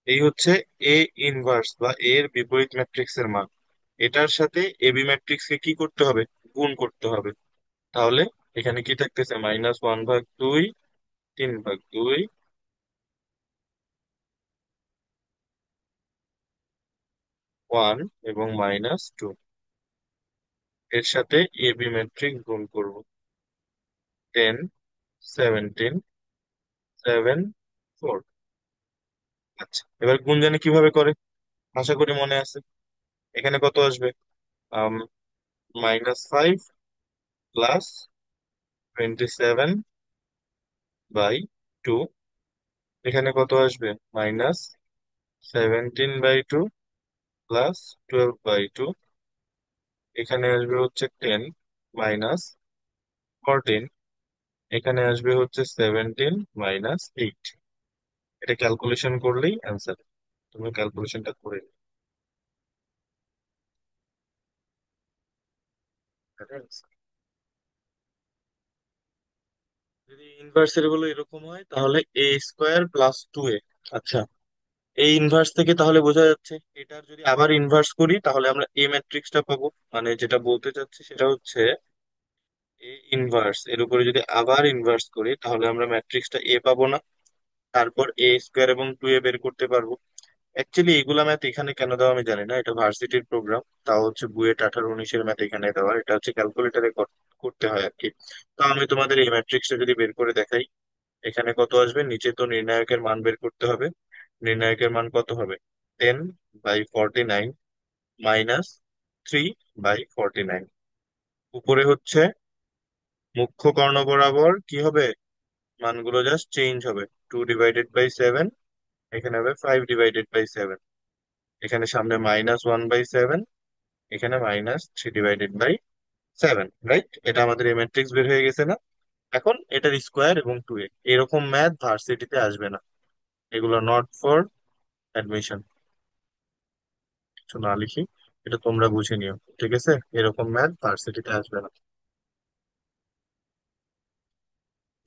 এই হচ্ছে এ ইনভার্স বা এ এর বিপরীত ম্যাট্রিক্স এর মান। এটার সাথে এবি ম্যাট্রিক্স কে কি করতে হবে? গুণ করতে হবে। তাহলে এখানে কি থাকতেছে? -1/2, 3/2, 1 এবং -2, এর সাথে এবি ম্যাট্রিক্স গুণ করব। 10, 17, 7, 4। আচ্ছা, এবার গুণ জানি কিভাবে করে, আশা করি মনে আছে। এখানে কত আসবে? -5 + 27/2। এখানে কত আসবে? -17/2 +12/2। এখানে আসবে হচ্ছে 10, -14। এখানে আসবে হচ্ছে 17, -8। এটা ক্যালকুলেশন করলেই অ্যান্সার। তুমি ক্যালকুলেশনটা করে নিও। এটা answer। যদি ইনভার্সের গুলো এরকম হয় তাহলে a² + 2a। আচ্ছা, এই ইনভার্স থেকে তাহলে বোঝা যাচ্ছে এটার যদি আবার ইনভার্স করি তাহলে আমরা এ ম্যাট্রিক্সটা পাবো। মানে যেটা বলতে চাচ্ছি সেটা হচ্ছে এ ইনভার্স এর উপরে যদি আবার ইনভার্স করি তাহলে আমরা ম্যাট্রিক্সটা এ পাবো না। তারপর a² এবং 2a বের করতে পারবো। অ্যাকচুয়ালি এগুলা ম্যাথ এখানে কেন দেওয়া আমি জানি না, এটা ভার্সিটির প্রোগ্রাম, তাও হচ্ছে বুয়েট 18-19-এর ম্যাথ এখানে দেওয়া, এটা হচ্ছে ক্যালকুলেটারে করতে হয় আর কি। তো আমি তোমাদের এই ম্যাট্রিক্সটা যদি বের করে দেখাই, এখানে কত আসবে? নিচে তো নির্ণায়কের মান বের করতে হবে। নির্ণায়কের মান কত হবে? 10/49 -3/49। উপরে হচ্ছে মুখ্য কর্ণ বরাবর কি হবে? মানগুলো জাস্ট চেঞ্জ হবে। 2/7, এখানে হবে 5/7। এখানে সামনে -1/7, এখানে -3/7। রাইট, এটা আমাদের এই ম্যাট্রিক্স বের হয়ে গেছে না? এখন এটার স্কোয়ার এবং 2a, এরকম ম্যাথ ভার্সিটিতে আসবে না। এগুলো নট ফর অ্যাডমিশন। কিছু না লিখি, এটা তোমরা বুঝে নিও, ঠিক আছে? এরকম ম্যাথ ভার্সিটিতে আসবে না।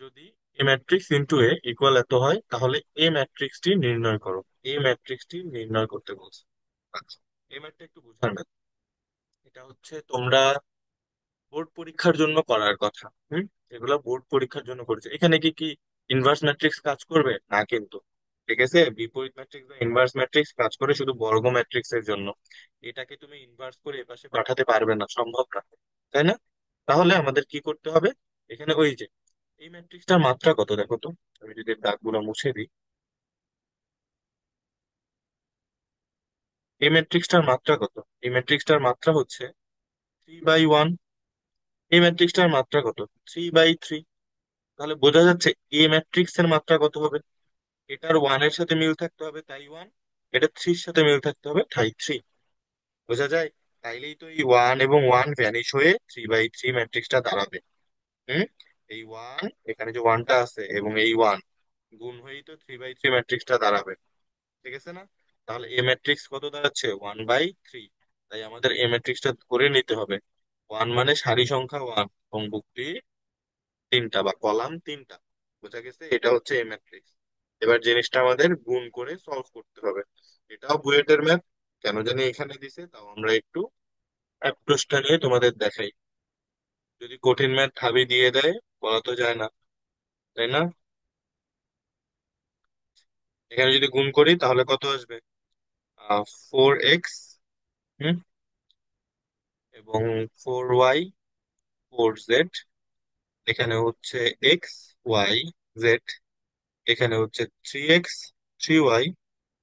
যদি এ ম্যাট্রিক্স ইনটু এ ইকুয়াল এত হয় তাহলে এ ম্যাট্রিক্সটি নির্ণয় করো। এ ম্যাট্রিক্সটি নির্ণয় করতে বলছে। আচ্ছা, এই ম্যাথটা একটু বুঝার ম্যাথ। এটা হচ্ছে তোমরা বোর্ড পরীক্ষার জন্য করার কথা। এগুলো বোর্ড পরীক্ষার জন্য করছে। এখানে কি কি ইনভার্স ম্যাট্রিক্স কাজ করবে না কিন্তু, ঠিক আছে? বিপরীত ম্যাট্রিক্স বা ইনভার্স ম্যাট্রিক্স কাজ করে শুধু বর্গ ম্যাট্রিক্স এর জন্য। এটাকে তুমি ইনভার্স করে এপাশে পাঠাতে পারবে না, সম্ভব না, তাই না? তাহলে আমাদের কি করতে হবে? এখানে ওই যে এই ম্যাট্রিক্সটার মাত্রা কত দেখো তো। আমি যদি দাগগুলো মুছে দিই, এই ম্যাট্রিক্সটার মাত্রা কত? এই ম্যাট্রিক্সটার মাত্রা হচ্ছে 3/1। এই ম্যাট্রিক্সটার মাত্রা কত? 3/3। তাহলে বোঝা যাচ্ছে এ ম্যাট্রিক্স এর মাত্রা কত হবে? এটার 1 এর সাথে মিল থাকতে হবে, তাই 1। এটা 3-র সাথে মিল থাকতে হবে, তাই 3। বোঝা যায়? তাইলেই তো এই 1 এবং 1 ভ্যানিশ হয়ে 3/3 ম্যাট্রিক্সটা দাঁড়াবে। হুম এই 1, এখানে যে 1টা আছে এবং এই 1 গুণ হয়েই তো 3/3 ম্যাট্রিক্সটা দাঁড়াবে, ঠিক আছে না? তাহলে এ ম্যাট্রিক্স কত দাঁড়াচ্ছে? 1/3। তাই আমাদের এ ম্যাট্রিক্সটা করে নিতে হবে। 1 মানে সারি সংখ্যা 1, পংক্তি 3টা বা কলাম 3টা। বোঝা গেছে? এটা হচ্ছে এ ম্যাট্রিক্স। এবার জিনিসটা আমাদের গুণ করে সলভ করতে হবে। এটাও বুয়েটের ম্যাথ, কেন জানি এখানে দিছে, তাও আমরা একটু অ্যাপ্রোচটা নিয়ে তোমাদের দেখাই। যদি কঠিন ম্যাথ ঢাবি দিয়ে দেয়, বলা তো যায় না, তাই না? এখানে যদি গুণ করি তাহলে কত আসবে? 4x, হুম এবং 4y, 4z। এখানে হচ্ছে এক্স, ওয়াই, জেড। এখানে হচ্ছে 3x, 3y,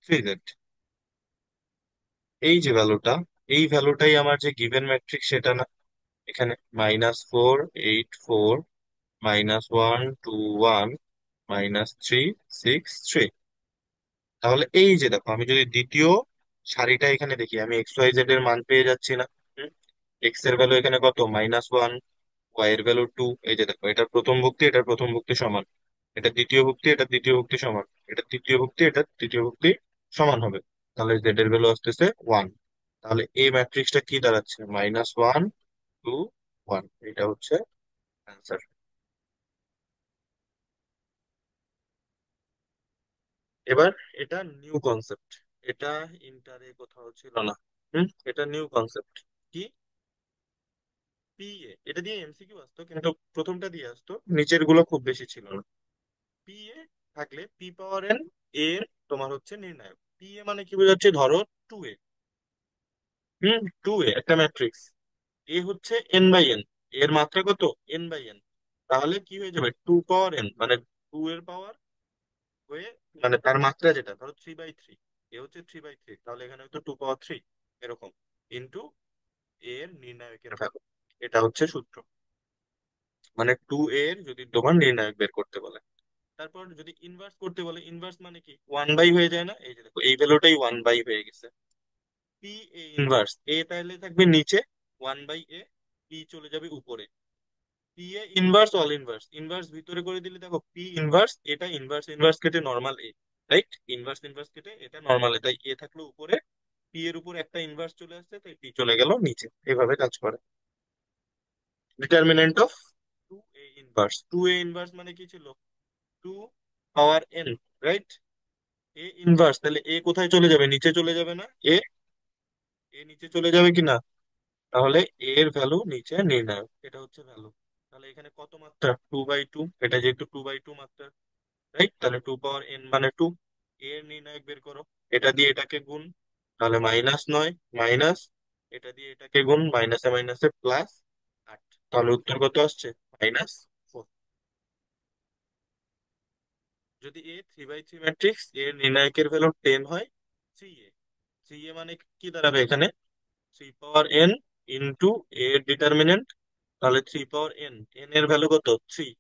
3z। এই যে ভ্যালুটা, এই ভ্যালুটাই আমার যে গিভেন ম্যাট্রিক্স সেটা না? এখানে -4, 8, 4, -1, 2, 1, -3, 6, 3। তাহলে এই যে দেখো, আমি যদি দ্বিতীয় সারিটা এখানে দেখি, আমি XYZ এর মান পেয়ে যাচ্ছি না? এক্স এর ভ্যালু এখানে কত? -1, ওয়াই এর ভ্যালু 2। এই যে দেখো, এটার প্রথম ভুক্তি এটার প্রথম ভুক্তি সমান, এটা দ্বিতীয় ভুক্তি এটার দ্বিতীয় ভুক্তি সমান। এটা তৃতীয় ভুক্তি, এটা তৃতীয় ভুক্তি সমান হবে। তাহলে জেড এর ভ্যালু আসতেছে 1। তাহলে এই ম্যাট্রিক্সটা কি দাঁড়াচ্ছে? -1 2 1, এটা হচ্ছে অ্যান্সার। এবার এটা নিউ কনসেপ্ট, এটা ইন্টারে কোথাও ছিল না। এটা নিউ কনসেপ্ট। কি? পি এ, এটা দিয়ে এমসিকিউ আসতো কিন্তু প্রথমটা দিয়ে আসতো, নিচের গুলো খুব বেশি ছিল না। পি এ থাকলে পি পাওয়ার এন এর তোমার হচ্ছে নির্ণায়ক। পি এ মানে কি বোঝাচ্ছে? ধরো 2a। 2a একটা ম্যাট্রিক্স, এ হচ্ছে এন বাই এন, এর মাত্রা কত? N by n. তাহলে কি হয়ে যাবে? 2 পাওয়ার এন মানে 2 এর পাওয়ার হয়ে, মানে তার মাত্রা যেটা ধরো 3/3, এ হচ্ছে 3/3, তাহলে এখানে হয়তো 2 পাওয়ার 3 এরকম, ইন্টু এর নির্ণায়কের ভ্যালু। এটা হচ্ছে সূত্র। মানে 2 এর যদি তোমার নির্ণায়ক বের করতে বলে, তারপর যদি ইনভার্স করতে বলে, ইনভার্স মানে কি? 1/, হয়ে যায় না? এই যে দেখো এই ভ্যালুটাই 1/, হয়ে গেছে। পি এ ইনভার্স, এ তাহলে থাকবে নিচে 1/a, পি চলে যাবে উপরে। P A inverse all inverse, inverse ভিতরে করে দিলে দেখো পি ইনভার্স, এটা ইনভার্স ইনভার্স কেটে নর্মাল এ, রাইট? ইনভার্স ইনভার্স কেটে এটা নর্মাল এ, তাই এ থাকলো উপরে, পি এর উপর একটা ইনভার্স চলে আসছে, তাই পি চলে গেল নিচে। এভাবে কাজ করে। Determinant of 2a inverse, 2a inverse মানে কি ছিল? 2 পাওয়ার এন, রাইট? এ ইনভার্স, তাহলে এ কোথায় চলে যাবে? নিচে চলে যাবে না? এ এ নিচে চলে যাবে কি না? তাহলে এ এর ভ্যালু নিচে নির্ণায়ক, এটা হচ্ছে ভ্যালু। তাহলে এখানে কত মাত্রা? 2/2, এটা যেহেতু 2/2 মাত্রা, রাইট? তাহলে 2 পাওয়ার এন মানে 2। এর নির্ণায়ক বের করো, এটা দিয়ে এটাকে গুণ, তাহলে -9 মাইনাস, এটা দিয়ে এটাকে গুণ, মাইনাসে মাইনাসে +8। তাহলে উত্তর কত আসছে? -4। যদি এ 3/3 ম্যাট্রিক্স, এর নির্ণায়কের ভ্যালু 10 হয়, 3a, 3a মানে কি দাঁড়াবে এখানে? 3 পাওয়ার এন ইন্টু এর ডিটারমিনেন্ট, তাহলে 3 পাওয়ার এন, এন এর ভ্যালু কত? 3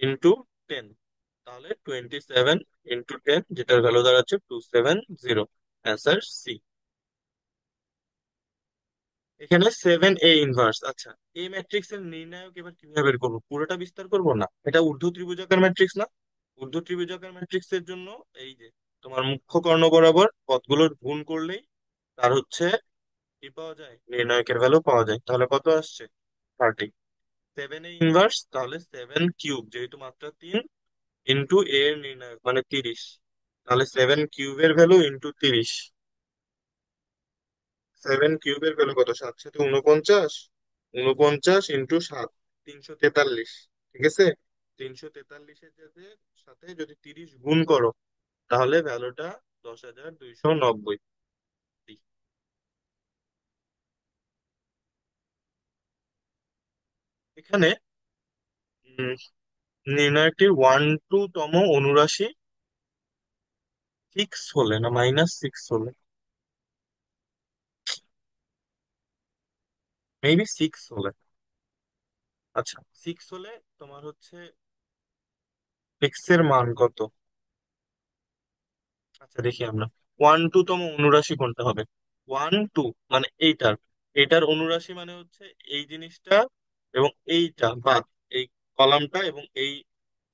ইন্টু 10, তাহলে 27 ইন্টু 10, যেটার ভ্যালু দাঁড়াচ্ছে 270। Answer C. এখানে 7a ইনভার্স। আচ্ছা, এই ম্যাট্রিক্স এর নির্ণায়ক এবার কিভাবে বের করবো? পুরোটা বিস্তার করবো না, এটা ঊর্ধ্ব ত্রিভুজাকার ম্যাট্রিক্স না? ঊর্ধ্ব ত্রিভুজাকার ম্যাট্রিক্স এর জন্য এই যে তোমার মুখ্য কর্ণ বরাবর পদগুলোর গুণ করলেই তার হচ্ছে কি পাওয়া যায়? নির্ণায়কের ভ্যালু পাওয়া যায়। তাহলে কত আসছে? 30। 7a ইনভার্স, তাহলে 7 কিউব, যেহেতু মাত্রা 3, ইন্টু এর নির্ণায়ক মানে 30, তাহলে 7 কিউবের ভ্যালু ইন্টু 30। 7 কিউবের ভ্যালু কত? 7 7 49, 49 ইন্টু 7, 343। ঠিক আছে, 343-এর সাথে সাথে যদি 30 গুণ করো, তাহলে ভ্যালুটা 10,290। এখানে উম, নির্ণায়কটি 1/2 তম অনুরাশি 6 হলে না -6 হলে, মেবি 6 হলে। আচ্ছা, 6 হলে তোমার হচ্ছে এক্স এর মান কত? আচ্ছা দেখি আমরা, 1/2 তম অনুরাশি কোনটা হবে? 1 2 মানে এইটার, এটার অনুরাশি মানে হচ্ছে এই জিনিসটা এবং এইটা বাদ, এই কলামটা এবং এই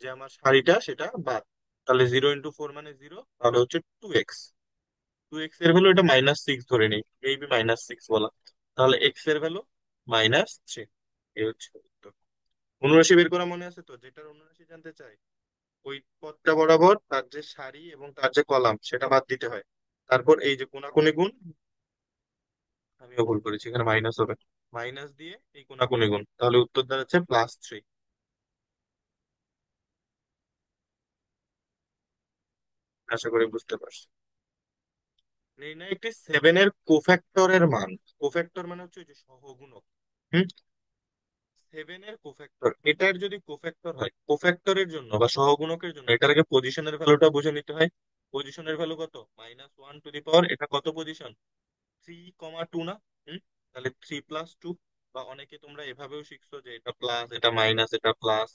যে আমার সারিটা সেটা বাদ। তাহলে 0 × 4 মানে 0, তাহলে হচ্ছে 2x। 2x এর ভ্যালু, এটা -6 ধরে নেই, মেবি -6 বলা, তাহলে এক্স এর ভ্যালু -3। এই হচ্ছে উত্তর। অনুরাশি বের করা মনে আছে তো? যেটার অনুরাশি জানতে চাই, ওই পথটা বরাবর তার যে সারি এবং তার যে কলাম সেটা বাদ দিতে হয়। তারপর এই যে কোনাকুনি গুণ, আমিও ভুল করেছি, এখানে মাইনাস হবে, মাইনাস দিয়ে এই কোনাকুনি গুণ, তাহলে উত্তর দাঁড়াচ্ছে +3। আশা করি বুঝতে পারছি। নির্ণয় একটি 7 এর কোফ্যাক্টরের মান। কোফ্যাক্টর মানে হচ্ছে ওই যে সহগুণক। হুম 7 এর কোফ্যাক্টর, এটার যদি কোফ্যাক্টর হয়, কোফ্যাক্টরের জন্য বা সহগুণকের জন্য এটার আগে পজিশনের ভ্যালুটা বুঝে নিতে হয়। পজিশনের ভ্যালু কত? -1 এটা কত পজিশন? 3,2 না? হুম তাহলে 3 + 2, বা অনেকে তোমরা এভাবেও শিখছো যে এটা প্লাস এটা মাইনাস এটা প্লাস,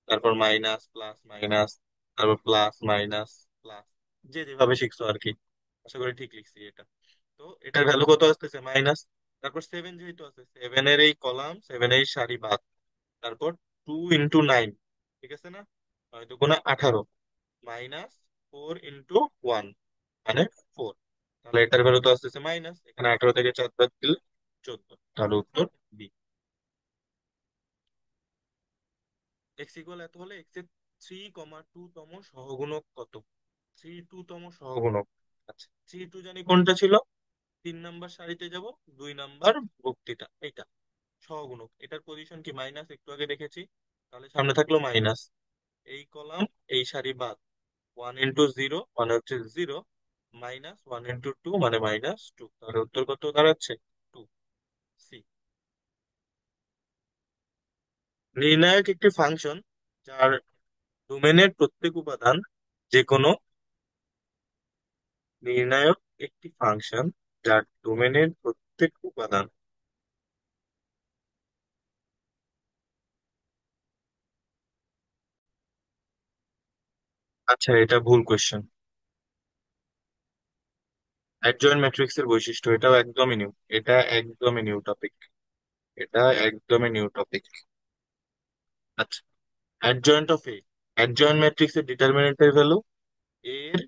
তারপর মাইনাস প্লাস মাইনাস, তারপর প্লাস মাইনাস প্লাস, যে যেভাবে শিখছো আর কি। আশা করি ঠিক লিখছি এটা। তো এটার ভ্যালু কত আসতেছে? মাইনাস। তারপর 7 যেহেতু আছে, 7 এর এই কলাম, 7 এর সারি বাদ, তারপর 2 × 9, ঠিক আছে না? হয়তো কোনো 18, মাইনাস 4 × 1 মানে 4। তাহলে এটার ভ্যালু তো আসতেছে মাইনাস, এখানে 18 থেকে 4 বাদ দিলে 14, তাহলে উত্তর বি। এক্স ইকুয়াল এত হলে এক্স এর 3,2 তম সহগুণক কত? 3 2 তম সহগুণক। আচ্ছা, 3 2 জানি কোনটা ছিল, 3 নাম্বার সারিতে যাব, 2 নাম্বার ভুক্তিটা এটা সহগুণক, এটার পজিশন কি মাইনাস, একটু আগে দেখেছি। তাহলে সামনে থাকলো মাইনাস, এই কলাম এই সারি বাদ, 1 × 0 মানে হচ্ছে 0, -1 × 2 মানে -2, তাহলে উত্তর কত দাঁড়াচ্ছে? 2, সি। নির্ণায়ক একটি ফাংশন যার ডোমেনের প্রত্যেক উপাদান যে কোনো, নির্ণায়ক একটি ফাংশন যার ডোমেনের প্রত্যেক উপাদান। আচ্ছা, এটা ভুল কোয়েশ্চেন। অ্যাডজয়েন্ট ম্যাট্রিক্স এর বৈশিষ্ট্য, এটাও একদমই নিউ, এটা একদমই নিউ টপিক, এটা একদমই নিউ টপিক। আচ্ছা, adjoint of A, adjoint matrix এর ডিটারমিনেন্টের ভ্যালু এর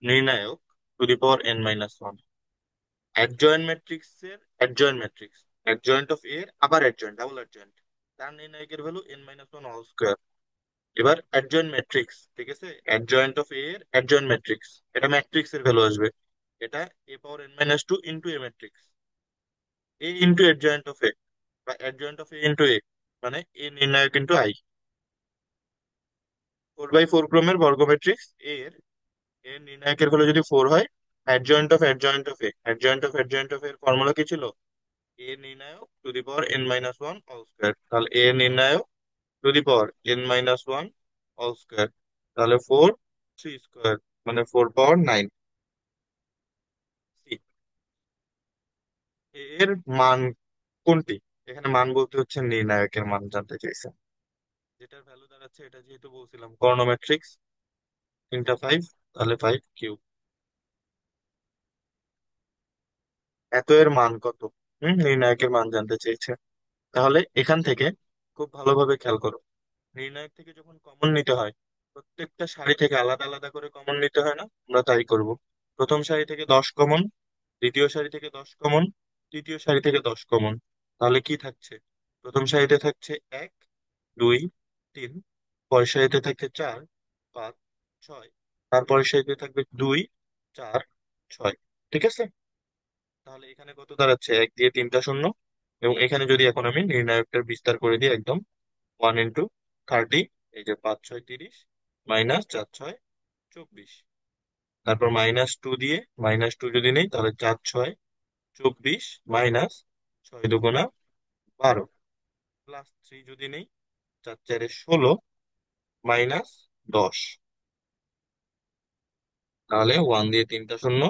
নির্ণায়ক to the power n - 1। Adjoint matrix এর অ্যাডজয়েন্ট ম্যাট্রিক্স, অ্যাডজয়েন্ট অফ এর আবার অ্যাডজয়েন্ট, ডাবল অ্যাডজয়েন্ট, তার নির্ণায়কের ভ্যালু n - 1 হোল স্কোয়ার। এবার অ্যাডজয়েন্ট ম্যাট্রিক্স, ঠিক আছে, অ্যাডজয়েন্ট অফ এ এর অ্যাডজয়েন্ট ম্যাট্রিক্স, এটা ম্যাট্রিক্স এর ভ্যালু আসবে, এটা a⁻n - 2 into A matrix, A into adjoint of এ, বা অ্যাডজয়েন্ট অফ এ ইন্টু এ, মানে এ নির্ণায়ক ইন্টু আই। 4 বাই 4 ক্রমের বর্গ ম্যাট্রিক্স এর, এর নির্ণায়কের হলো যদি 4 হয়, অ্যাডজয়েন্ট অফ এর ফর্মুলা কি ছিল? এ নির্ণায়ক to the power n - 1 whole square, তাহলে এ নির্ণায়ক to the power n - 1 whole square, তাহলে 4 3 স্কোয়ার, মানে 4 পাওয়ার 9। এর মান কোনটি? এখানে মান বলতে হচ্ছে নির্ণায়কের মান জানতে চাইছে, যেটার ভ্যালু দাঁড়াচ্ছে, এটা যেহেতু বলছিলাম কর্ণ ম্যাট্রিক্স, তিনটা 5, তাহলে 5 কিউব। এত এর মান কত? নির্ণায়কের মান জানতে চেয়েছে। তাহলে এখান থেকে খুব ভালোভাবে খেয়াল করো, নির্ণায়ক থেকে যখন কমন নিতে হয়, প্রত্যেকটা সারি থেকে আলাদা আলাদা করে কমন নিতে হয় না? আমরা তাই করব। প্রথম সারি থেকে 10 কমন, দ্বিতীয় সারি থেকে 10 কমন, তৃতীয় সারি থেকে 10 কমন। তাহলে কি থাকছে? প্রথম সারিতে থাকছে 1 2 3, পরের সারিতে থাকছে 4 5 6, তারপরের সারিতে থাকবে 2 4 6। ঠিক আছে, তাহলে এখানে কত দাঁড়াচ্ছে? 1 দিয়ে 3টা শূন্য, এবং এখানে যদি এখন আমি নির্ণায়কটার বিস্তার করে দিই একদম, 1 × 30, এই যে 5 6 30, -4 6 24, তারপর -2 দিয়ে, -2 যদি নেই তাহলে 4 6 24, -6 2 × 12, +3 যদি নেই, 4 4 16, -10, তাহলে 1 দিয়ে 3টা শূন্য,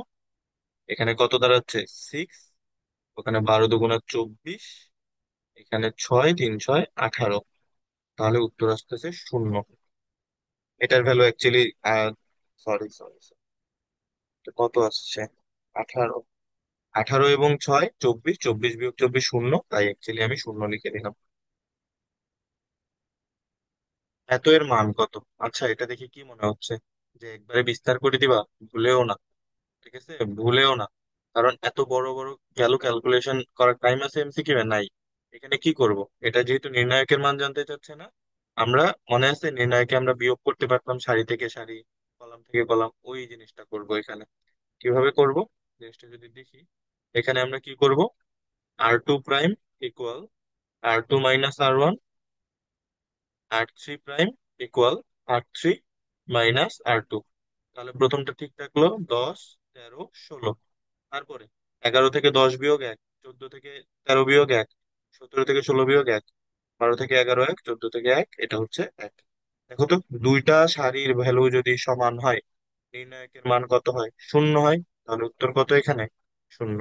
এখানে কত দাঁড়াচ্ছে? 6, ওখানে 12 2 × 24, এখানে 6 3 6 18, তাহলে উত্তর আসতেছে 0। এটার ভ্যালু অ্যাকচুয়ালি, সরি সরি, কত আসছে? 18, 18 এবং 6 24, 24 - 24 শূন্য, তাই অ্যাকচুয়ালি আমি শূন্য লিখে দিলাম। এত এর মান কত? আচ্ছা, এটা দেখে কি মনে হচ্ছে যে একবারে বিস্তার করে দিবা? ভুলেও না, ঠিক আছে, ভুলেও না, কারণ এত বড় বড় গেল ক্যালকুলেশন করার টাইম আছে এমসিকিউ এ নাই। এখানে কি করব, এটা যেহেতু নির্ণায়কের মান জানতে চাচ্ছে না, আমরা, মনে আছে নির্ণায়কে আমরা বিয়োগ করতে পারতাম সারি থেকে সারি, কলাম থেকে কলাম, ওই জিনিসটা করব এখানে। কিভাবে করব জিনিসটা যদি দেখি, এখানে আমরা কি করব, r2 prime equal r2 - r1, r3 prime equal r3 - r2। তাহলে প্রথমটা ঠিক থাকলো, 10 13 16, তারপরে 11 থেকে 10 বিয়োগ 1, 14 থেকে 13 বিয়োগ 1, 17 থেকে 16 বিয়োগ 1, 12 থেকে 11 1, 14 থেকে 1, এটা হচ্ছে 1। দেখো তো, দুইটা সারির ভ্যালু যদি সমান হয়, নির্ণায়কের মান কত হয়? শূন্য হয়। তাহলে উত্তর কত এখানে? শূন্য।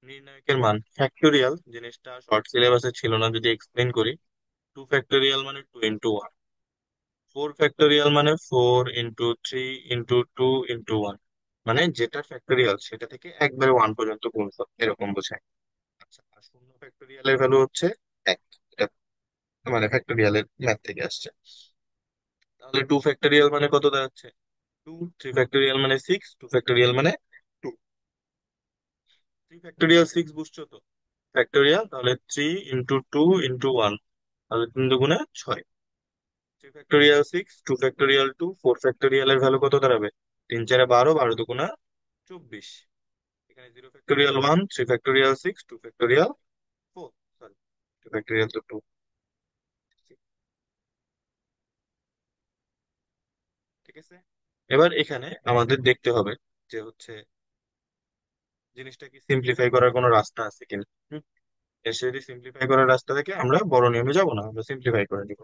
নির্ণায়কের মান ফ্যাক্টোরিয়াল জিনিসটা শর্ট সিলেবাসে ছিল না, যদি এক্সপ্লেন করি, 2 ফ্যাক্টোরিয়াল মানে 2 × 1, 4 ফ্যাক্টোরিয়াল মানে 4 × 3 × 2 × 1, মানে যেটা ফ্যাক্টোরিয়াল সেটা থেকে একবারে 1 পর্যন্ত গুণফল, এরকম বোঝায়। আচ্ছা, আর শূন্য ফ্যাক্টোরিয়ালের ভ্যালু হচ্ছে 1, এটা মানে ফ্যাক্টোরিয়ালের ম্যাথ থেকে আসছে। তাহলে 2 ফ্যাক্টোরিয়াল মানে কত দাঁড়াচ্ছে? 2। 3 ফ্যাক্টোরিয়াল মানে 6। 2 ফ্যাক্টোরিয়াল মানে 2। 3 ফ্যাক্টোরিয়াল 6 বুঝছো তো? ফ্যাক্টোরিয়াল তাহলে 3 × 2 × 1, তাহলে 3 × 2 = 6। 3 ফ্যাক্টোরিয়াল 6, 2 ফ্যাক্টোরিয়াল 2, 4 ফ্যাক্টোরিয়ালের ভ্যালু কত দাঁড়াবে? 3 × 4 = 12, 12 × 2 = 24। এখানে 0 factorial 1, 3 factorial 6, 2 factorial 4, sorry 2 factorial তো 2। ঠিক আছে, এবার এখানে আমাদের দেখতে হবে যে হচ্ছে জিনিসটা কি সিম্পলিফাই করার কোনো রাস্তা আছে কিনা। এসে যদি সিম্পলিফাই করার রাস্তা থাকে আমরা বড় নিয়মে যাব না, আমরা সিম্পলিফাই করে দিব।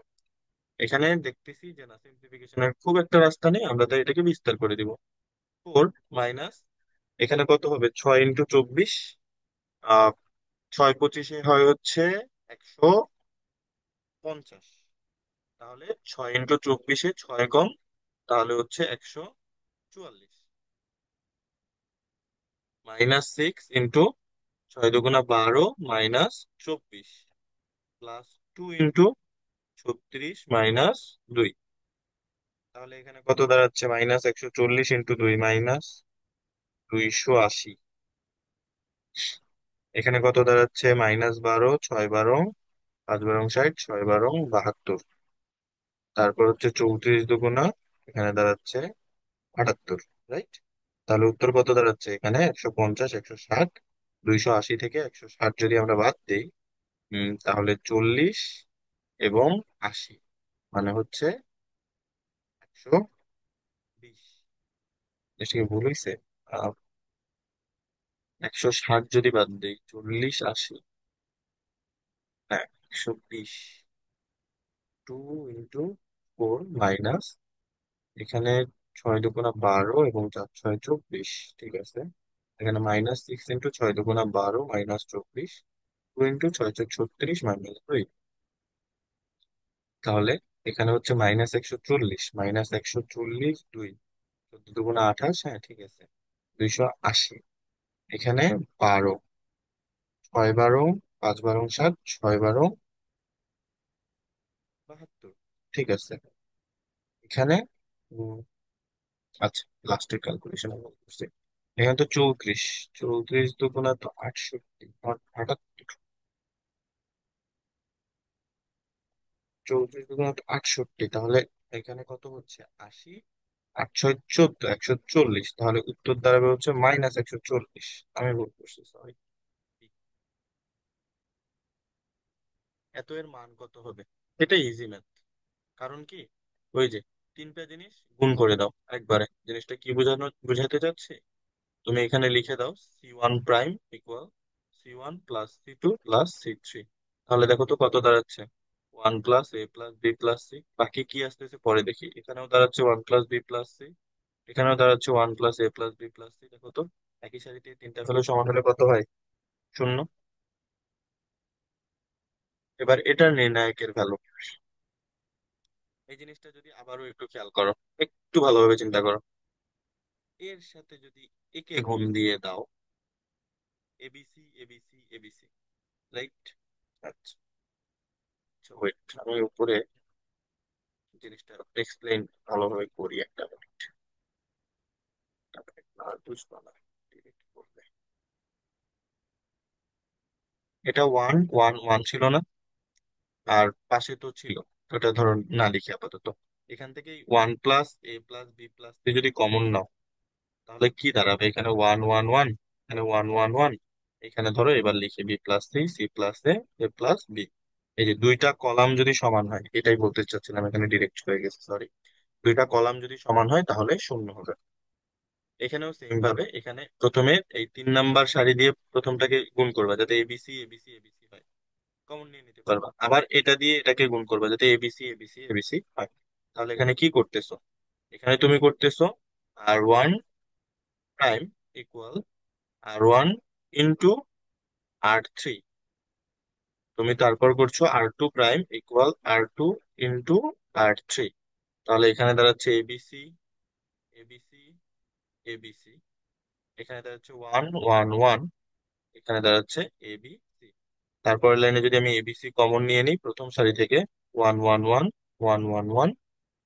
এখানে দেখতেছি যে না, সিম্পলিফিকেশনের খুব একটা রাস্তা নেই, আমরা তাই এটাকে বিস্তার করে দিব। 4 এখানে কত হবে? 6 × 24। 6 × 25 হয় হচ্ছে 150। তাহলে 6 × 24 6 কম, তাহলে হচ্ছে 144। -6 × 6 × 12 -24 +2 × 36 - 2। তাহলে এখানে কত দাঁড়াচ্ছে? -140 × 2 -280। এখানে কত দাঁড়াচ্ছে? -12, 6 × 12, 5 × 60, 6 × 12 = 72। তারপর হচ্ছে 34 দুগুণা, এখানে দাঁড়াচ্ছে 78, রাইট? তাহলে উত্তর কত দাঁড়াচ্ছে? এখানে 150, 160, 280 থেকে 160 যদি আমরা বাদ দিই, তাহলে 40 এবং 80, মানে হচ্ছে 120। এটা কি ভুল হয়েছে? 160 যদি বাদ দিই, 40, 80, হ্যাঁ 120। 2 × 4 মাইনাস, এখানে 6 দুগুণা 12 এবং 4 6 = 24। ঠিক আছে, এখানে -6 × 6 দুগুণা 12 -24, 2 × 6 = 36 -2। তাহলে এখানে হচ্ছে -140, -140, 2, 14 দুগুণা 28, হ্যাঁ ঠিক আছে, 280। এখানে 12, 6 × 12, 5 × 12 = 60, 6 × 12 = 72। ঠিক আছে, এখানে আচ্ছা, লাস্টের ক্যালকুলেশন আমি করছি। এখানে তো 34, 34 দুগুণা তো 68, 78, 34 দুগুণা তো 68, তাহলে এখানে কত হচ্ছে? 80, 8 × 14, 140, তাহলে উত্তর দাঁড়াবে হচ্ছে -140। আমি ভুল করছি, সরি। এত এর মান কত হবে? এটা ইজি ম্যাথ। কারণ কি, ওই যে তিনটা জিনিস গুণ করে দাও একবারে। জিনিসটা কি বুঝাতে চাচ্ছি, তুমি এখানে লিখে দাও C1 prime equal C1 + C2 + C3। তাহলে দেখো তো কত দাঁড়াচ্ছে? 1 + A + B + C। বাকি কি আসতেছে পরে দেখি। এখানেও দাঁড়াচ্ছে 1 + B + C, এখানেও দাঁড়াচ্ছে 1 + A + B + C। দেখো তো একই সারিতে তিনটা ফেলে সমান হলে কত হয়? 0। এবার এটার নির্ণায়কের ভ্যালু, এই জিনিসটা যদি আবারও একটু খেয়াল করো, একটু ভালোভাবে চিন্তা করো, এর সাথে যদি একে গুণ দিয়ে দাও, ABC ABC ABC, রাইট? আচ্ছা, ওয়েট, আমি উপরে জিনিসটা এক্সপ্লেইন ভালোভাবে করি একটা মিনিট। তারপরে আর বুঝবো না, ডিরেক্ট করবে। এটা 1 1 1 ছিল না? আর পাশে তো ছিল, ওটা ধরো না লিখি আপাতত। এখান থেকে 1 + A + B + C যদি কমন নাও, তাহলে কি দাঁড়াবে? এখানে 1 1 1, এখানে 1 1 1, এখানে ধরো এবার লিখি B + C, C + A, A + B। এই যে দুইটা কলাম যদি সমান হয়, এটাই বলতে চাচ্ছিলাম, এখানে ডিরেক্ট হয়ে গেছে, সরি। দুইটা কলাম যদি সমান হয় তাহলে 0 হবে। এখানেও সেম ভাবে, এখানে প্রথমে এই 3 নাম্বার সারি দিয়ে প্রথমটাকে গুণ করবা যাতে এবিসি এবিসি এবিসি হয়, কমন নিয়ে নিতে পারবা। আবার এটা দিয়ে এটাকে গুণ করবা যাতে এবিসি এবিসি এবিসি হয়। তাহলে এখানে কি করতেছো? এখানে তুমি করতেছো R1 prime equal R1 × R3। তুমি তারপর করছো R2 prime equal R2 × R3। তাহলে এখানে দাঁড়াচ্ছে এবিসি এবিসি এবিসি, এখানে দাঁড়াচ্ছে 1 1 1, এখানে দাঁড়াচ্ছে ABC। তারপরের লাইনে যদি আমি এবিসি কমন নিয়ে নিই প্রথম সারি থেকে, 1 1 1 1 1 1,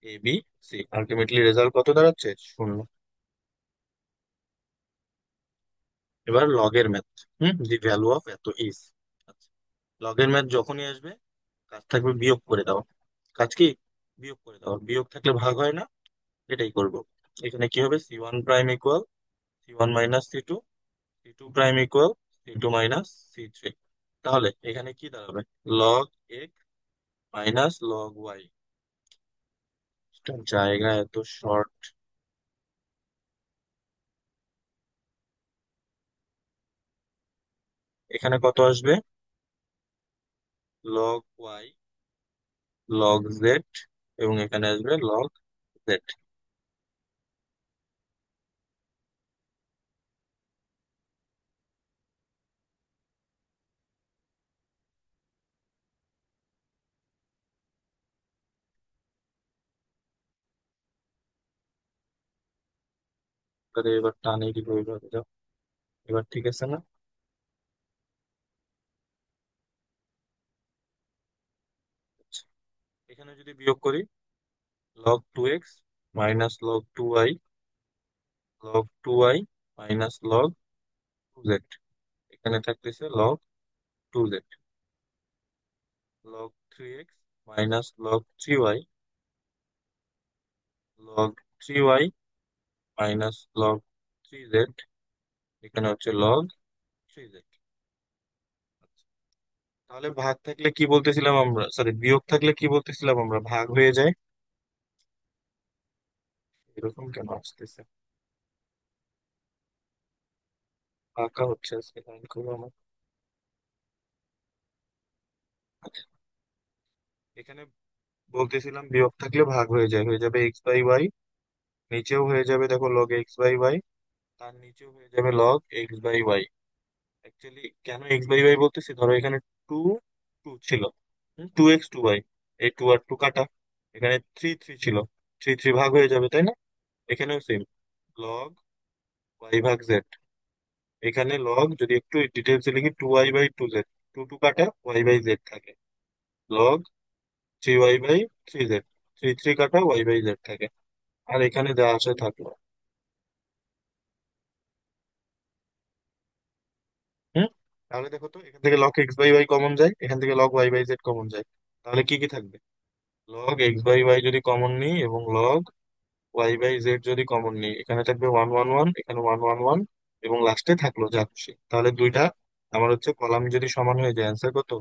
এ বি সি, আলটিমেটলি রেজাল্ট কত দাঁড়াচ্ছে? শূন্য। এবার লগের ম্যাথ। দি ভ্যালু অফ এত ইজ। আচ্ছা, লগের ম্যাথ যখনই আসবে, কাজ থাকবে বিয়োগ করে দাও। কাজ কি? বিয়োগ করে দাও। বিয়োগ থাকলে ভাগ হয় না, এটাই করব। এখানে কি হবে? C one prime equal C one minus C two, C two prime equal C two minus C three. তাহলে এখানে কি দাঁড়াবে? Log x minus log y. জায়গা এত শর্ট। এখানে কত আসবে? লগ ওয়াই, লগ জেড, এবং এখানে আসবে লগ জেড। তাহলে এবার টানে দিব ওইভাবে, যাও। এবার ঠিক আছে না? আচ্ছা, এখানে যদি বিয়োগ করি, log two x minus log two y, log two y minus log two z. এখানে থাকতেছে log two z. Log three x minus log three y, log three y minus log three z. এখানে হচ্ছে লগ থ্রি জেড। তাহলে ভাগ থাকলে কি বলতেছিলাম আমরা, সরি বিয়োগ থাকলে কি বলতেছিলাম আমরা? ভাগ হয়ে যায়। এরকম কেন আসতেছে? ফাঁকা হচ্ছে আজকে লাইন গুলো আমার। আচ্ছা, এখানে বলতেছিলাম বিয়োগ থাকলে ভাগ হয়ে যায়, হয়ে যাবে এক্স বাই ওয়াই। নিচেও হয়ে যাবে, দেখো লগ এক্স বাই ওয়াই। তার নিচেও হয়ে যাবে log x by y. Actually কেন এক্স বাই ওয়াই বলতেছি, ধরো এখানে টু টু ছিল, টু এক্স টু ওয়াই, এই টু আর টু কাটা। এখানে থ্রি থ্রি ছিল, থ্রি থ্রি ভাগ হয়ে যাবে, তাই না? এখানেও সেম, লগ ওয়াই ভাগ জেড। এখানে লগ যদি একটু ডিটেলসে লিখি, two y by two z, two two কাটা ওয়াই বাই জেড থাকে। Log three y by three z, three three কাটা ওয়াই বাই জেড থাকে। আর এখানে যা আছে থাকলো। হুম। তাহলে দেখো তো, এখান থেকে log x by y common যায়, এখান থেকে log y by z common যায়। তাহলে কি কি থাকবে? লগ এক্স বাই ওয়াই যদি কমন নিই এবং লগ ওয়াই বাই জেড যদি কমন নিই, এখানে থাকবে ওয়ান ওয়ান ওয়ান, এখানে ওয়ান ওয়ান ওয়ান, এবং লাস্টে থাকলো যা খুশি। তাহলে দুইটা আমার হচ্ছে কলাম যদি সমান হয়ে যায়, অ্যান্সার কত?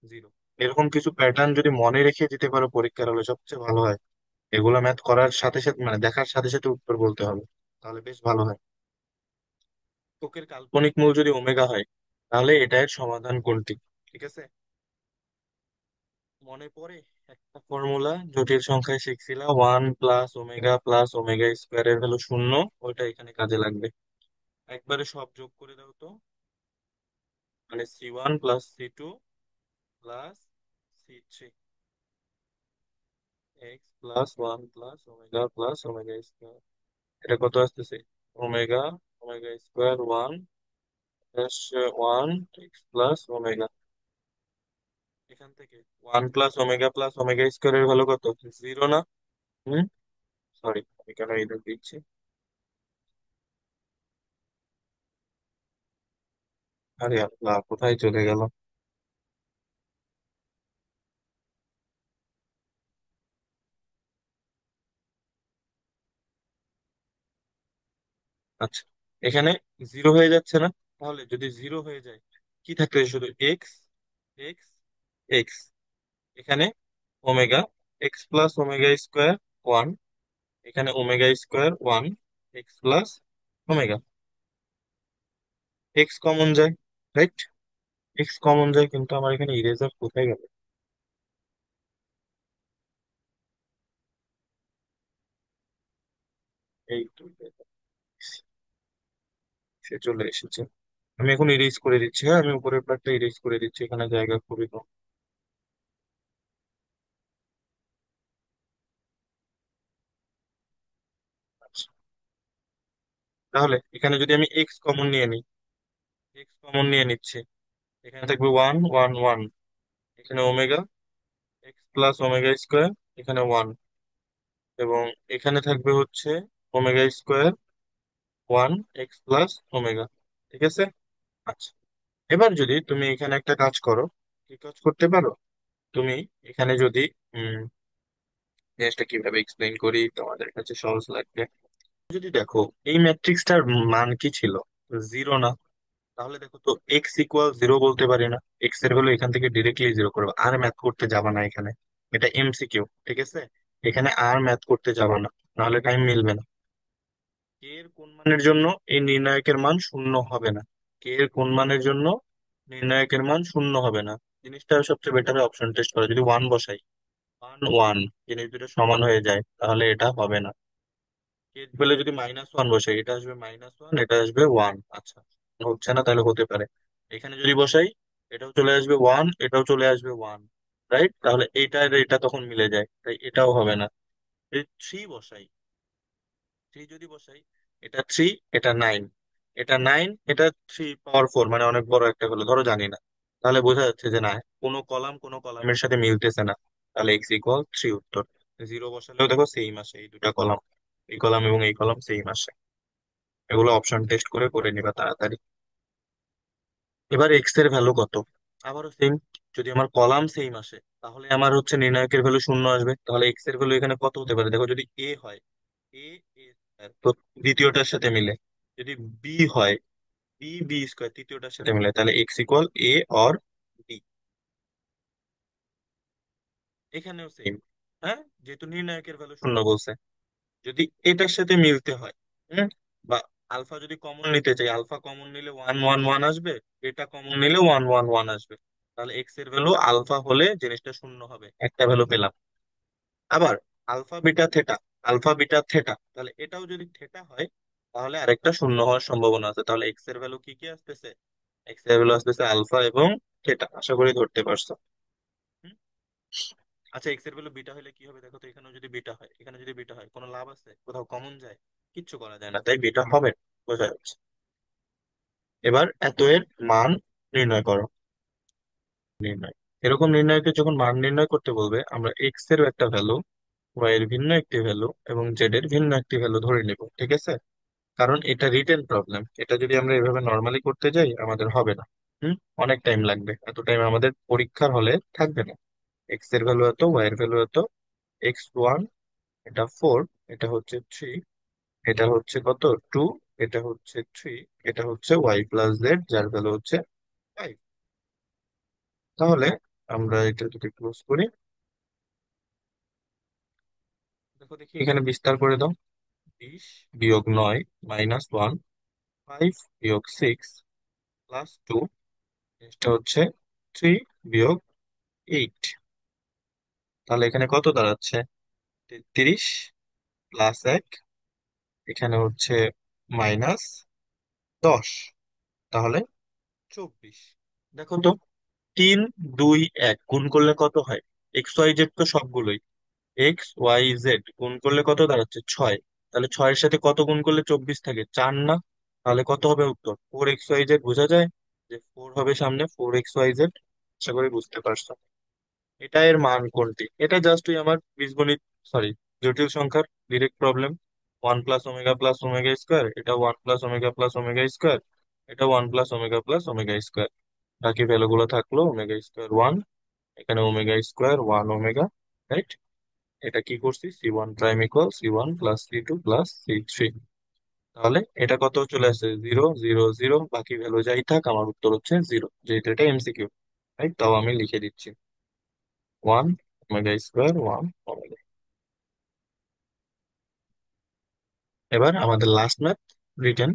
জিরো। এরকম কিছু প্যাটার্ন যদি মনে রেখে দিতে পারো পরীক্ষার হলে সবচেয়ে ভালো হয়। এগুলো ম্যাথ করার সাথে সাথে, মানে দেখার সাথে সাথে উত্তর বলতে হবে, তাহলে বেশ ভালো হয়। ত্বকের কাল্পনিক মূল যদি ওমেগা হয়, তাহলে এটা এর সমাধান কোনটি? ঠিক আছে, মনে পড়ে একটা ফর্মুলা জটিল সংখ্যায় শিখছিলা, প্লাস ওমেগা স্কোয়ার এর ভ্যালু শূন্য। ওইটা এখানে কাজে লাগবে। একবারে সব যোগ করে দাও তো, মানে C one plus C two plus C three, x plus one plus omega square. এটা কত আসতেছে? Omega, omega square one plus one x plus omega. এখান থেকে ওয়ান প্লাস ওমেগা স্কোয়ার এর ভ্যালু কত? জিরো না? হুম। সরি, আমি কেন এটা দিচ্ছি? আরে আল্লাহ, কোথায় চলে গেল? আচ্ছা, এখানে জিরো হয়ে যাচ্ছে না? তাহলে যদি জিরো হয়ে যায়, কি থাকবে? শুধু এক্স, এক্স, এক্স। এখানে omega, x plus omega square one, এখানে omega square one, x plus omega. X common যায়, রাইট? এক্স কমন যায়, কিন্তু আমার এখানে ইরেজার কোথায় গেল? এই তো, সে চলে এসেছে। আমি এখন ইরেজ করে দিচ্ছি, হ্যাঁ আমি উপরের পার্টটা ইরেজ করে দিচ্ছি, এখানে জায়গা খুবই কম। আচ্ছা, তাহলে এখানে যদি আমি এক্স কমন নিয়ে নিই, এক্স কমন নিয়ে নিচ্ছি, এখানে থাকবে ওয়ান ওয়ান ওয়ান, এখানে omega, x plus omega square, এখানে ওয়ান, এবং এখানে থাকবে হচ্ছে omega square 1 x plus omega. ঠিক আছে। আচ্ছা, এবার যদি তুমি এখানে একটা কাজ করো, কি কাজ করতে পারো তুমি, এখানে যদি উম জিনিসটা কিভাবে এক্সপ্লেইন করি তোমাদের কাছে সহজ লাগবে। যদি দেখো এই ম্যাট্রিক্সটার মান কি ছিল, জিরো না? তাহলে দেখো তো এক্স ইকুয়াল জিরো বলতে পারি না, এক্স এর ভ্যালু এখান থেকে ডিরেক্টলি জিরো করবে, আর ম্যাথ করতে যাবা না এখানে। এটা এমসিকিউ, ঠিক আছে? এখানে আর ম্যাথ করতে যাবা না, নাহলে টাইম মিলবে না। কে এর কোন মানের জন্য এই নির্ণায়কের মান শূন্য হবে না? কে এর কোন মানের জন্য নির্ণায়কের মান শূন্য হবে না? জিনিসটা সবচেয়ে বেটার অপশন টেস্ট করা, যদি ওয়ান বসাই, ওয়ান ওয়ান, জিনিস দুটো সমান হয়ে যায়, তাহলে এটা হবে না। কে বলে যদি -1 বসাই, এটা আসবে -1, এটা আসবে ওয়ান। আচ্ছা, হচ্ছে না, তাহলে হতে পারে। এখানে যদি বসাই, এটাও চলে আসবে ওয়ান, এটাও চলে আসবে ওয়ান, রাইট? তাহলে এইটা আর এটা তখন মিলে যায়, তাই এটাও হবে না। এই থ্রি বসাই, থ্রি যদি বসাই, এটা থ্রি, এটা নাইন, এটা নাইন, এটা 3 পাওয়ার 4, মানে অনেক বড় একটা হলো, ধরো জানি না, তাহলে বোঝা যাচ্ছে যে না, কোনো কলাম কোনো কলামের সাথে মিলতেছে না। তাহলে x = 3 উত্তর। জিরো বসালেও দেখো সেম আসে, এই দুটা কলাম, এই কলাম এবং এই কলাম সেম আসে। এগুলো অপশন টেস্ট করে করে নিবা তাড়াতাড়ি। এবার এক্স এর ভ্যালু কত, আবারও সেম। যদি আমার কলাম সেম আসে, তাহলে আমার হচ্ছে নির্ণায়কের ভ্যালু শূন্য আসবে। তাহলে এক্স এর ভ্যালু এখানে কত হতে পারে, দেখো যদি এ হয়, এ এ স্কয়ার তো দ্বিতীয়টার সাথে মিলে, যদি বি হয়, বি বি স্কয়ার তৃতীয়টার সাথে মিলে, তাহলে x = a অর বি। এখানেও সেম। হ্যাঁ, যেহেতু নির্ণায়কের ভ্যালু শূন্য বলছে, যদি এটার সাথে মিলতে হয়, হুম, বা আলফা যদি কমন নিতে চাই, আলফা কমন নিলে 1 1 1 আসবে, এটা কমন নিলে 1 1 1 আসবে। তাহলে এক্স এর ভ্যালু আলফা হলে জিনিসটা শূন্য হবে, একটা ভ্যালু পেলাম। আবার alpha beta theta, alpha beta theta, তাহলে এটাও যদি থেটা হয়, তাহলে আরেকটা শূন্য হওয়ার সম্ভাবনা আছে। তাহলে এক্স এর ভ্যালু কি কি আসতেছে, এক্স এর ভ্যালু আসতেছে আলফা এবং থেটা। আশা করি ধরতে পারছো। হুম? আচ্ছা, এক্স এর ভ্যালু বিটা হলে কি হবে, দেখো তো, এখানেও যদি বিটা হয়, এখানে যদি বিটা হয়, কোনো লাভ আছে? কোথাও কমন যায়? কিচ্ছু করা যায় না, তাই বিটা হবে না। বোঝা যাচ্ছে। এবার এত এর মান নির্ণয় করো। নির্ণয়, এরকম নির্ণয়কে যখন মান নির্ণয় করতে বলবে, আমরা এক্স এর একটা ভ্যালু, ওয়াই এর ভিন্ন একটি ভ্যালু এবং জেড এর ভিন্ন একটি ভ্যালু ধরে নিব, ঠিক আছে? কারণ এটা রিটেন প্রবলেম, এটা যদি আমরা এভাবে নর্মালি করতে যাই আমাদের হবে না। হুম, অনেক টাইম লাগবে, এত টাইম আমাদের পরীক্ষার হলে থাকবে না। এক্স এর ভ্যালু এত, ওয়াই এর ভ্যালু এত, x1 এটা 4, এটা হচ্ছে 3, এটা হচ্ছে কত, 2, এটা হচ্ছে 3, এটা হচ্ছে y+z যার ভ্যালু হচ্ছে 5। তাহলে আমরা এটা যদি ক্লোজ করি, দেখো দেখি এখানে বিস্তার করে দাও। 20 - 9 -1, 5 - 6 + 2, এটা হচ্ছে 3 - 8। তাহলে এখানে কত দাঁড়াচ্ছে, 33 + 1, এখানে হচ্ছে -10, তাহলে 24। দেখো তো, 3 2 1 গুণ করলে কত হয়? এক্স ওয়াই জেড তো সবগুলোই, x y z গুণ করলে কত দাঁড়াচ্ছে, 6। তাহলে ছয়ের সাথে কত গুণ করলে 24 থাকে, 4 না? তাহলে কত হবে উত্তর, 4 x y z। বোঝা যায় যে 4 হবে সামনে, 4 x y z। আশা করি বুঝতে পারছো। এটা এর মান কোনটি, এটা জাস্ট ওই আমার বীজগণিত, সরি, জটিল সংখ্যার ডিরেক্ট প্রবলেম। 1 + ω + ω², এটা 1 + ω + ω², এটা 1 + ω + ω²। বাকি ভ্যালু গুলো থাকলো, ω² 1, এখানে ω²1 ω, রাইট? এটা কি করছি, c1 prime = c1 + c2 + c3। তাহলে এটা কত চলে আসছে, 0 0 0, বাকি ভ্যালু যাই থাক, আমার উত্তর হচ্ছে 0, যেহেতু এটা এমসিকিউ। রাইট, তাও আমি লিখে দিচ্ছি, 1 ω²1 ω। এবার আমাদের লাস্ট ম্যাথ, রিটেন।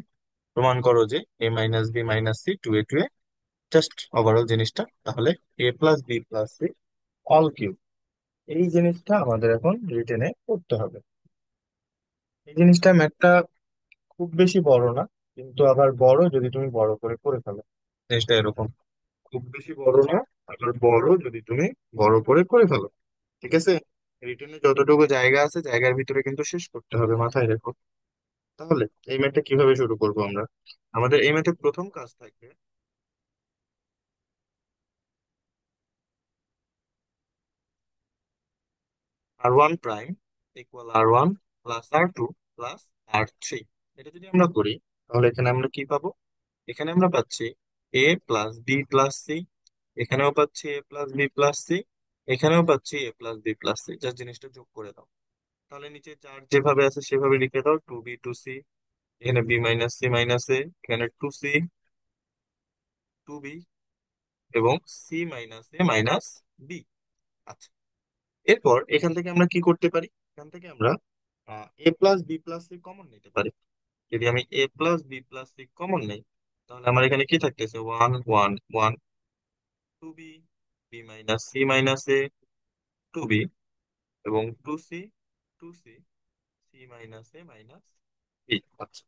প্রমাণ করো যে a - b - c 2a 2a, just overall জিনিসটা। তাহলে a + b + c all cube, এই জিনিসটা আমাদের এখন রিটেনে করতে হবে। এই জিনিসটা ম্যাথটা খুব বেশি বড় না, কিন্তু আবার বড় যদি তুমি বড় করে করে ফেলো। জিনিসটা এরকম, খুব বেশি বড় না, আবার বড় যদি তুমি বড় করে করে ফেলো। ঠিক আছে, রিটেনে যতটুকু জায়গা আছে জায়গার ভিতরে কিন্তু শেষ করতে হবে, মাথায় রেখো। তাহলে এই ম্যাথটা কিভাবে শুরু করব আমরা, আমাদের এই ম্যাথের প্রথম কাজ থাকবে r1 prime equal R1 plus R2 plus R3। এটা যদি আমরা করি তাহলে এখানে আমরা কি পাবো? এখানে আমরা পাচ্ছি A plus B plus C, এখানেও পাচ্ছি A plus B plus C, এখানেও পাচ্ছি A plus B plus C. Just জিনিসটা যোগ করে দাও। তাহলে নিচে চার যেভাবে আছে সেভাবে লিখে দাও, 2b 2c, এখানে বি মাইনাস সি মাইনাস এ, এখানে 2c 2b, এবং C minus A minus B. আচ্ছা, এরপর এখান থেকে আমরা কি করতে পারি? এখান থেকে আমরা A plus B plus C common নিতে পারি। যদি আমি A plus B plus C common নেই, তাহলে আমার এখানে কি থাকতেছে? 1 1 1, 2b, B minus C minus A, 2b, এবং 2c 2c, C minus A minus B. আচ্ছা,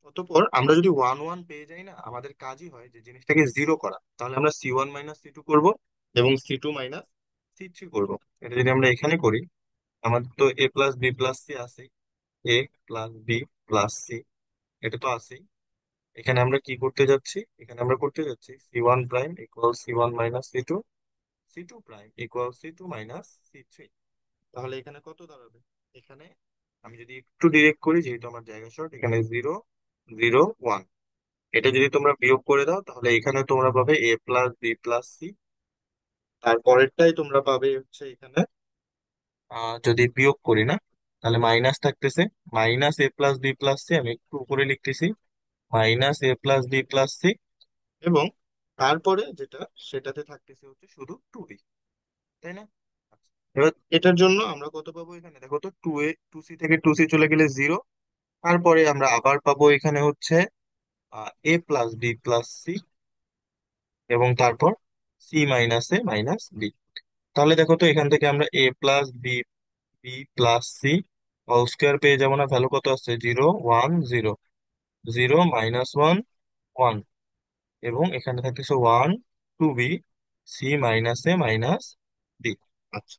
অতঃপর আমরা যদি 1 1 পেয়ে যাই না, আমাদের কাজই হয় যে জিনিসটাকে জিরো করা। তাহলে আমরা C1 - C2 করব, এবং C2 - C3 করব। এটা যদি আমরা এখানে করি, আমাদের তো এ প্লাস বি প্লাস সি আছে, এ প্লাস বি প্লাস সি, এটা তো আছেই। এখানে আমরা কি করতে যাচ্ছি? এখানে আমরা করতে যাচ্ছি C1 prime equal C1 - C2, C2 prime equal C2 - C3। তাহলে এখানে কত দাঁড়াবে? এখানে আমি যদি একটু ডিরেক্ট করি, যেহেতু আমার জায়গা শর্ট, এখানে 0 0 1। এটা যদি তোমরা বিয়োগ করে দাও, তাহলে এখানে তোমরা পাবে এ প্লাস বি প্লাস সি। তারপরেরটাই তোমরা পাবে হচ্ছে এখানে, যদি বিয়োগ করি না, তাহলে মাইনাস থাকতেছে, মাইনাস এ প্লাস বি প্লাস সি। আমি একটু উপরে লিখতেছি, মাইনাস এ প্লাস বি প্লাস সি, এবং তারপরে যেটা, সেটাতে থাকতেছে হচ্ছে শুধু 2b, তাই না? আচ্ছা, এবার এটার জন্য আমরা কত পাবো? এখানে দেখো তো, 2c থেকে 2c চলে গেলে 0। তারপরে আমরা আবার পাবো এখানে হচ্ছে A plus B plus C, এবং তারপর C minus A minus B. তাহলে দেখো তো, এখান থেকে আমরা A plus B B plus C whole square পেয়ে যাবো না? ভ্যালু কত আসছে? 0 1 0, 0 - 1 1, এবং এখানে থাকতেছে 1 2b, C minus A minus B. আচ্ছা,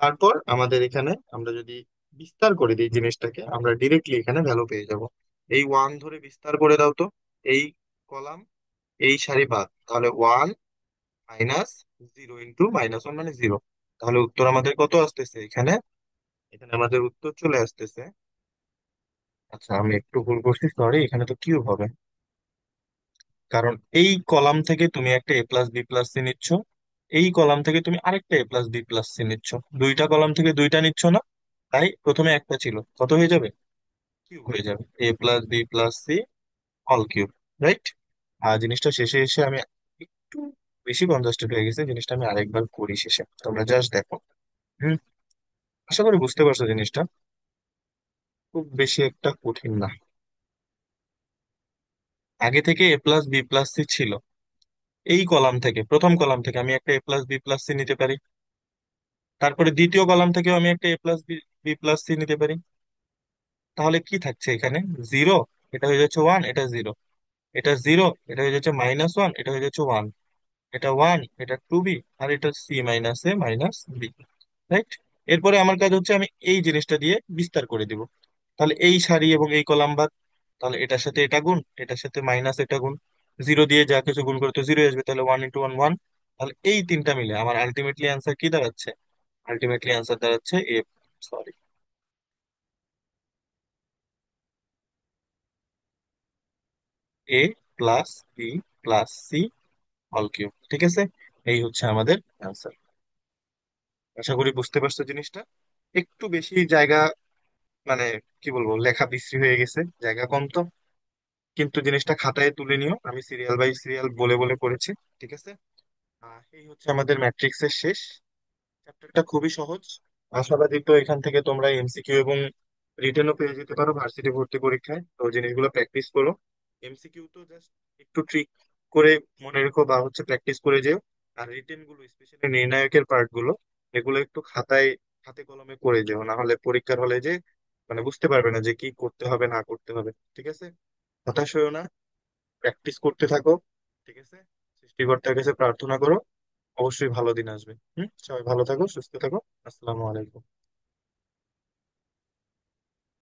তারপর আমাদের এখানে আমরা যদি বিস্তার করে দিই জিনিসটাকে, আমরা ডিরেক্টলি এখানে ভ্যালু পেয়ে যাব। এই 1 ধরে বিস্তার করে দাও তো, এই কলাম, এই সারি বাদ, তাহলে 1 - 0 ইন্টু -1 মানে 0। তাহলে উত্তর আমাদের কত আসতেছে এখানে? এখানে আমাদের উত্তর চলে আসতেছে, আচ্ছা আমি একটু ভুল করছি, সরি, এখানে তো কিউব হবে। কারণ এই কলাম থেকে তুমি একটা A plus B plus C নিচ্ছ, এই কলাম থেকে তুমি আরেকটা এ প্লাস বি প্লাস সি নিচ্ছ, দুইটা কলাম থেকে দুইটা নিচ্ছ না? তাই প্রথমে একটা ছিল, কত হয়ে যাবে? কিউব হয়ে যাবে, A plus B plus C all cube, right? আর জিনিসটা শেষে এসে আমি একটু বেশি কনজাস্টেড হয়ে গেছে, জিনিসটা আমি আরেকবার করি শেষে, তোমরা জাস্ট দেখো। হুম, আশা করি বুঝতে পারছো জিনিসটা, খুব বেশি একটা কঠিন না। আগে থেকে A plus B plus C ছিল, এই কলাম থেকে, প্রথম কলাম থেকে আমি একটা A plus B plus C নিতে পারি, তারপরে দ্বিতীয় কলাম থেকেও আমি একটা A plus B B plus C নিতে পারি। তাহলে কি থাকছে এখানে? 0, এটা হয়ে যাচ্ছে 1, এটা 0, এটা 0, এটা হয়ে যাচ্ছে -1, এটা হয়ে যাচ্ছে 1, এটা 1, এটা 2b, আর এটা C minus A minus B, right? এরপরে আমার কাজ হচ্ছে আমি এই জিনিসটা দিয়ে বিস্তার করে দিব। তাহলে এই সারি এবং এই কলাম বাদ, তাহলে এটার সাথে এটা গুণ, এটার সাথে মাইনাস এটা গুণ, 0 দিয়ে যা কিছু গুণ করে তো 0 আসবে, তাহলে 1 × 1 1। তাহলে এই তিনটা মিলে আমার আলটিমেটলি অ্যান্সার কি দাঁড়াচ্ছে? আলটিমেটলি অ্যান্সার দাঁড়াচ্ছে A, sorry, A plus B plus C all cube. ঠিক আছে, এই হচ্ছে আমাদের অ্যান্সার। আশা করি বুঝতে পারছো জিনিসটা। একটু বেশি জায়গা, মানে কি বলবো, লেখা বিশ্রী হয়ে গেছে, জায়গা কম তো, কিন্তু জিনিসটা খাতায় তুলে নিও, আমি সিরিয়াল বাই সিরিয়াল বলে বলে করেছি। ঠিক আছে, এই হচ্ছে আমাদের ম্যাট্রিক্সের শেষ চ্যাপ্টারটা, খুবই সহজ। আশাবাদী তো এখান থেকে তোমরা এমসিকিউ এবং রিটেনও পেয়ে যেতে পারো ভার্সিটি ভর্তি পরীক্ষায়, তো জিনিসগুলো প্র্যাকটিস করো। এমসিকিউ তো জাস্ট একটু ট্রিক করে মনে রেখো, বা হচ্ছে প্র্যাকটিস করে যেও। আর রিটেন গুলো, স্পেশালি নির্ণায়কের পার্ট গুলো, এগুলো একটু খাতায় হাতে কলমে করে যেও, না হলে পরীক্ষার হলে যে মানে বুঝতে পারবে না যে কি করতে হবে না করতে হবে। ঠিক আছে, হতাশ হয়েও না, প্র্যাকটিস করতে থাকো। ঠিক আছে, সৃষ্টিকর্তার কাছে প্রার্থনা করো, অবশ্যই ভালো দিন আসবে। সবাই ভালো থাকো, সুস্থ থাকো। আসসালামু আলাইকুম।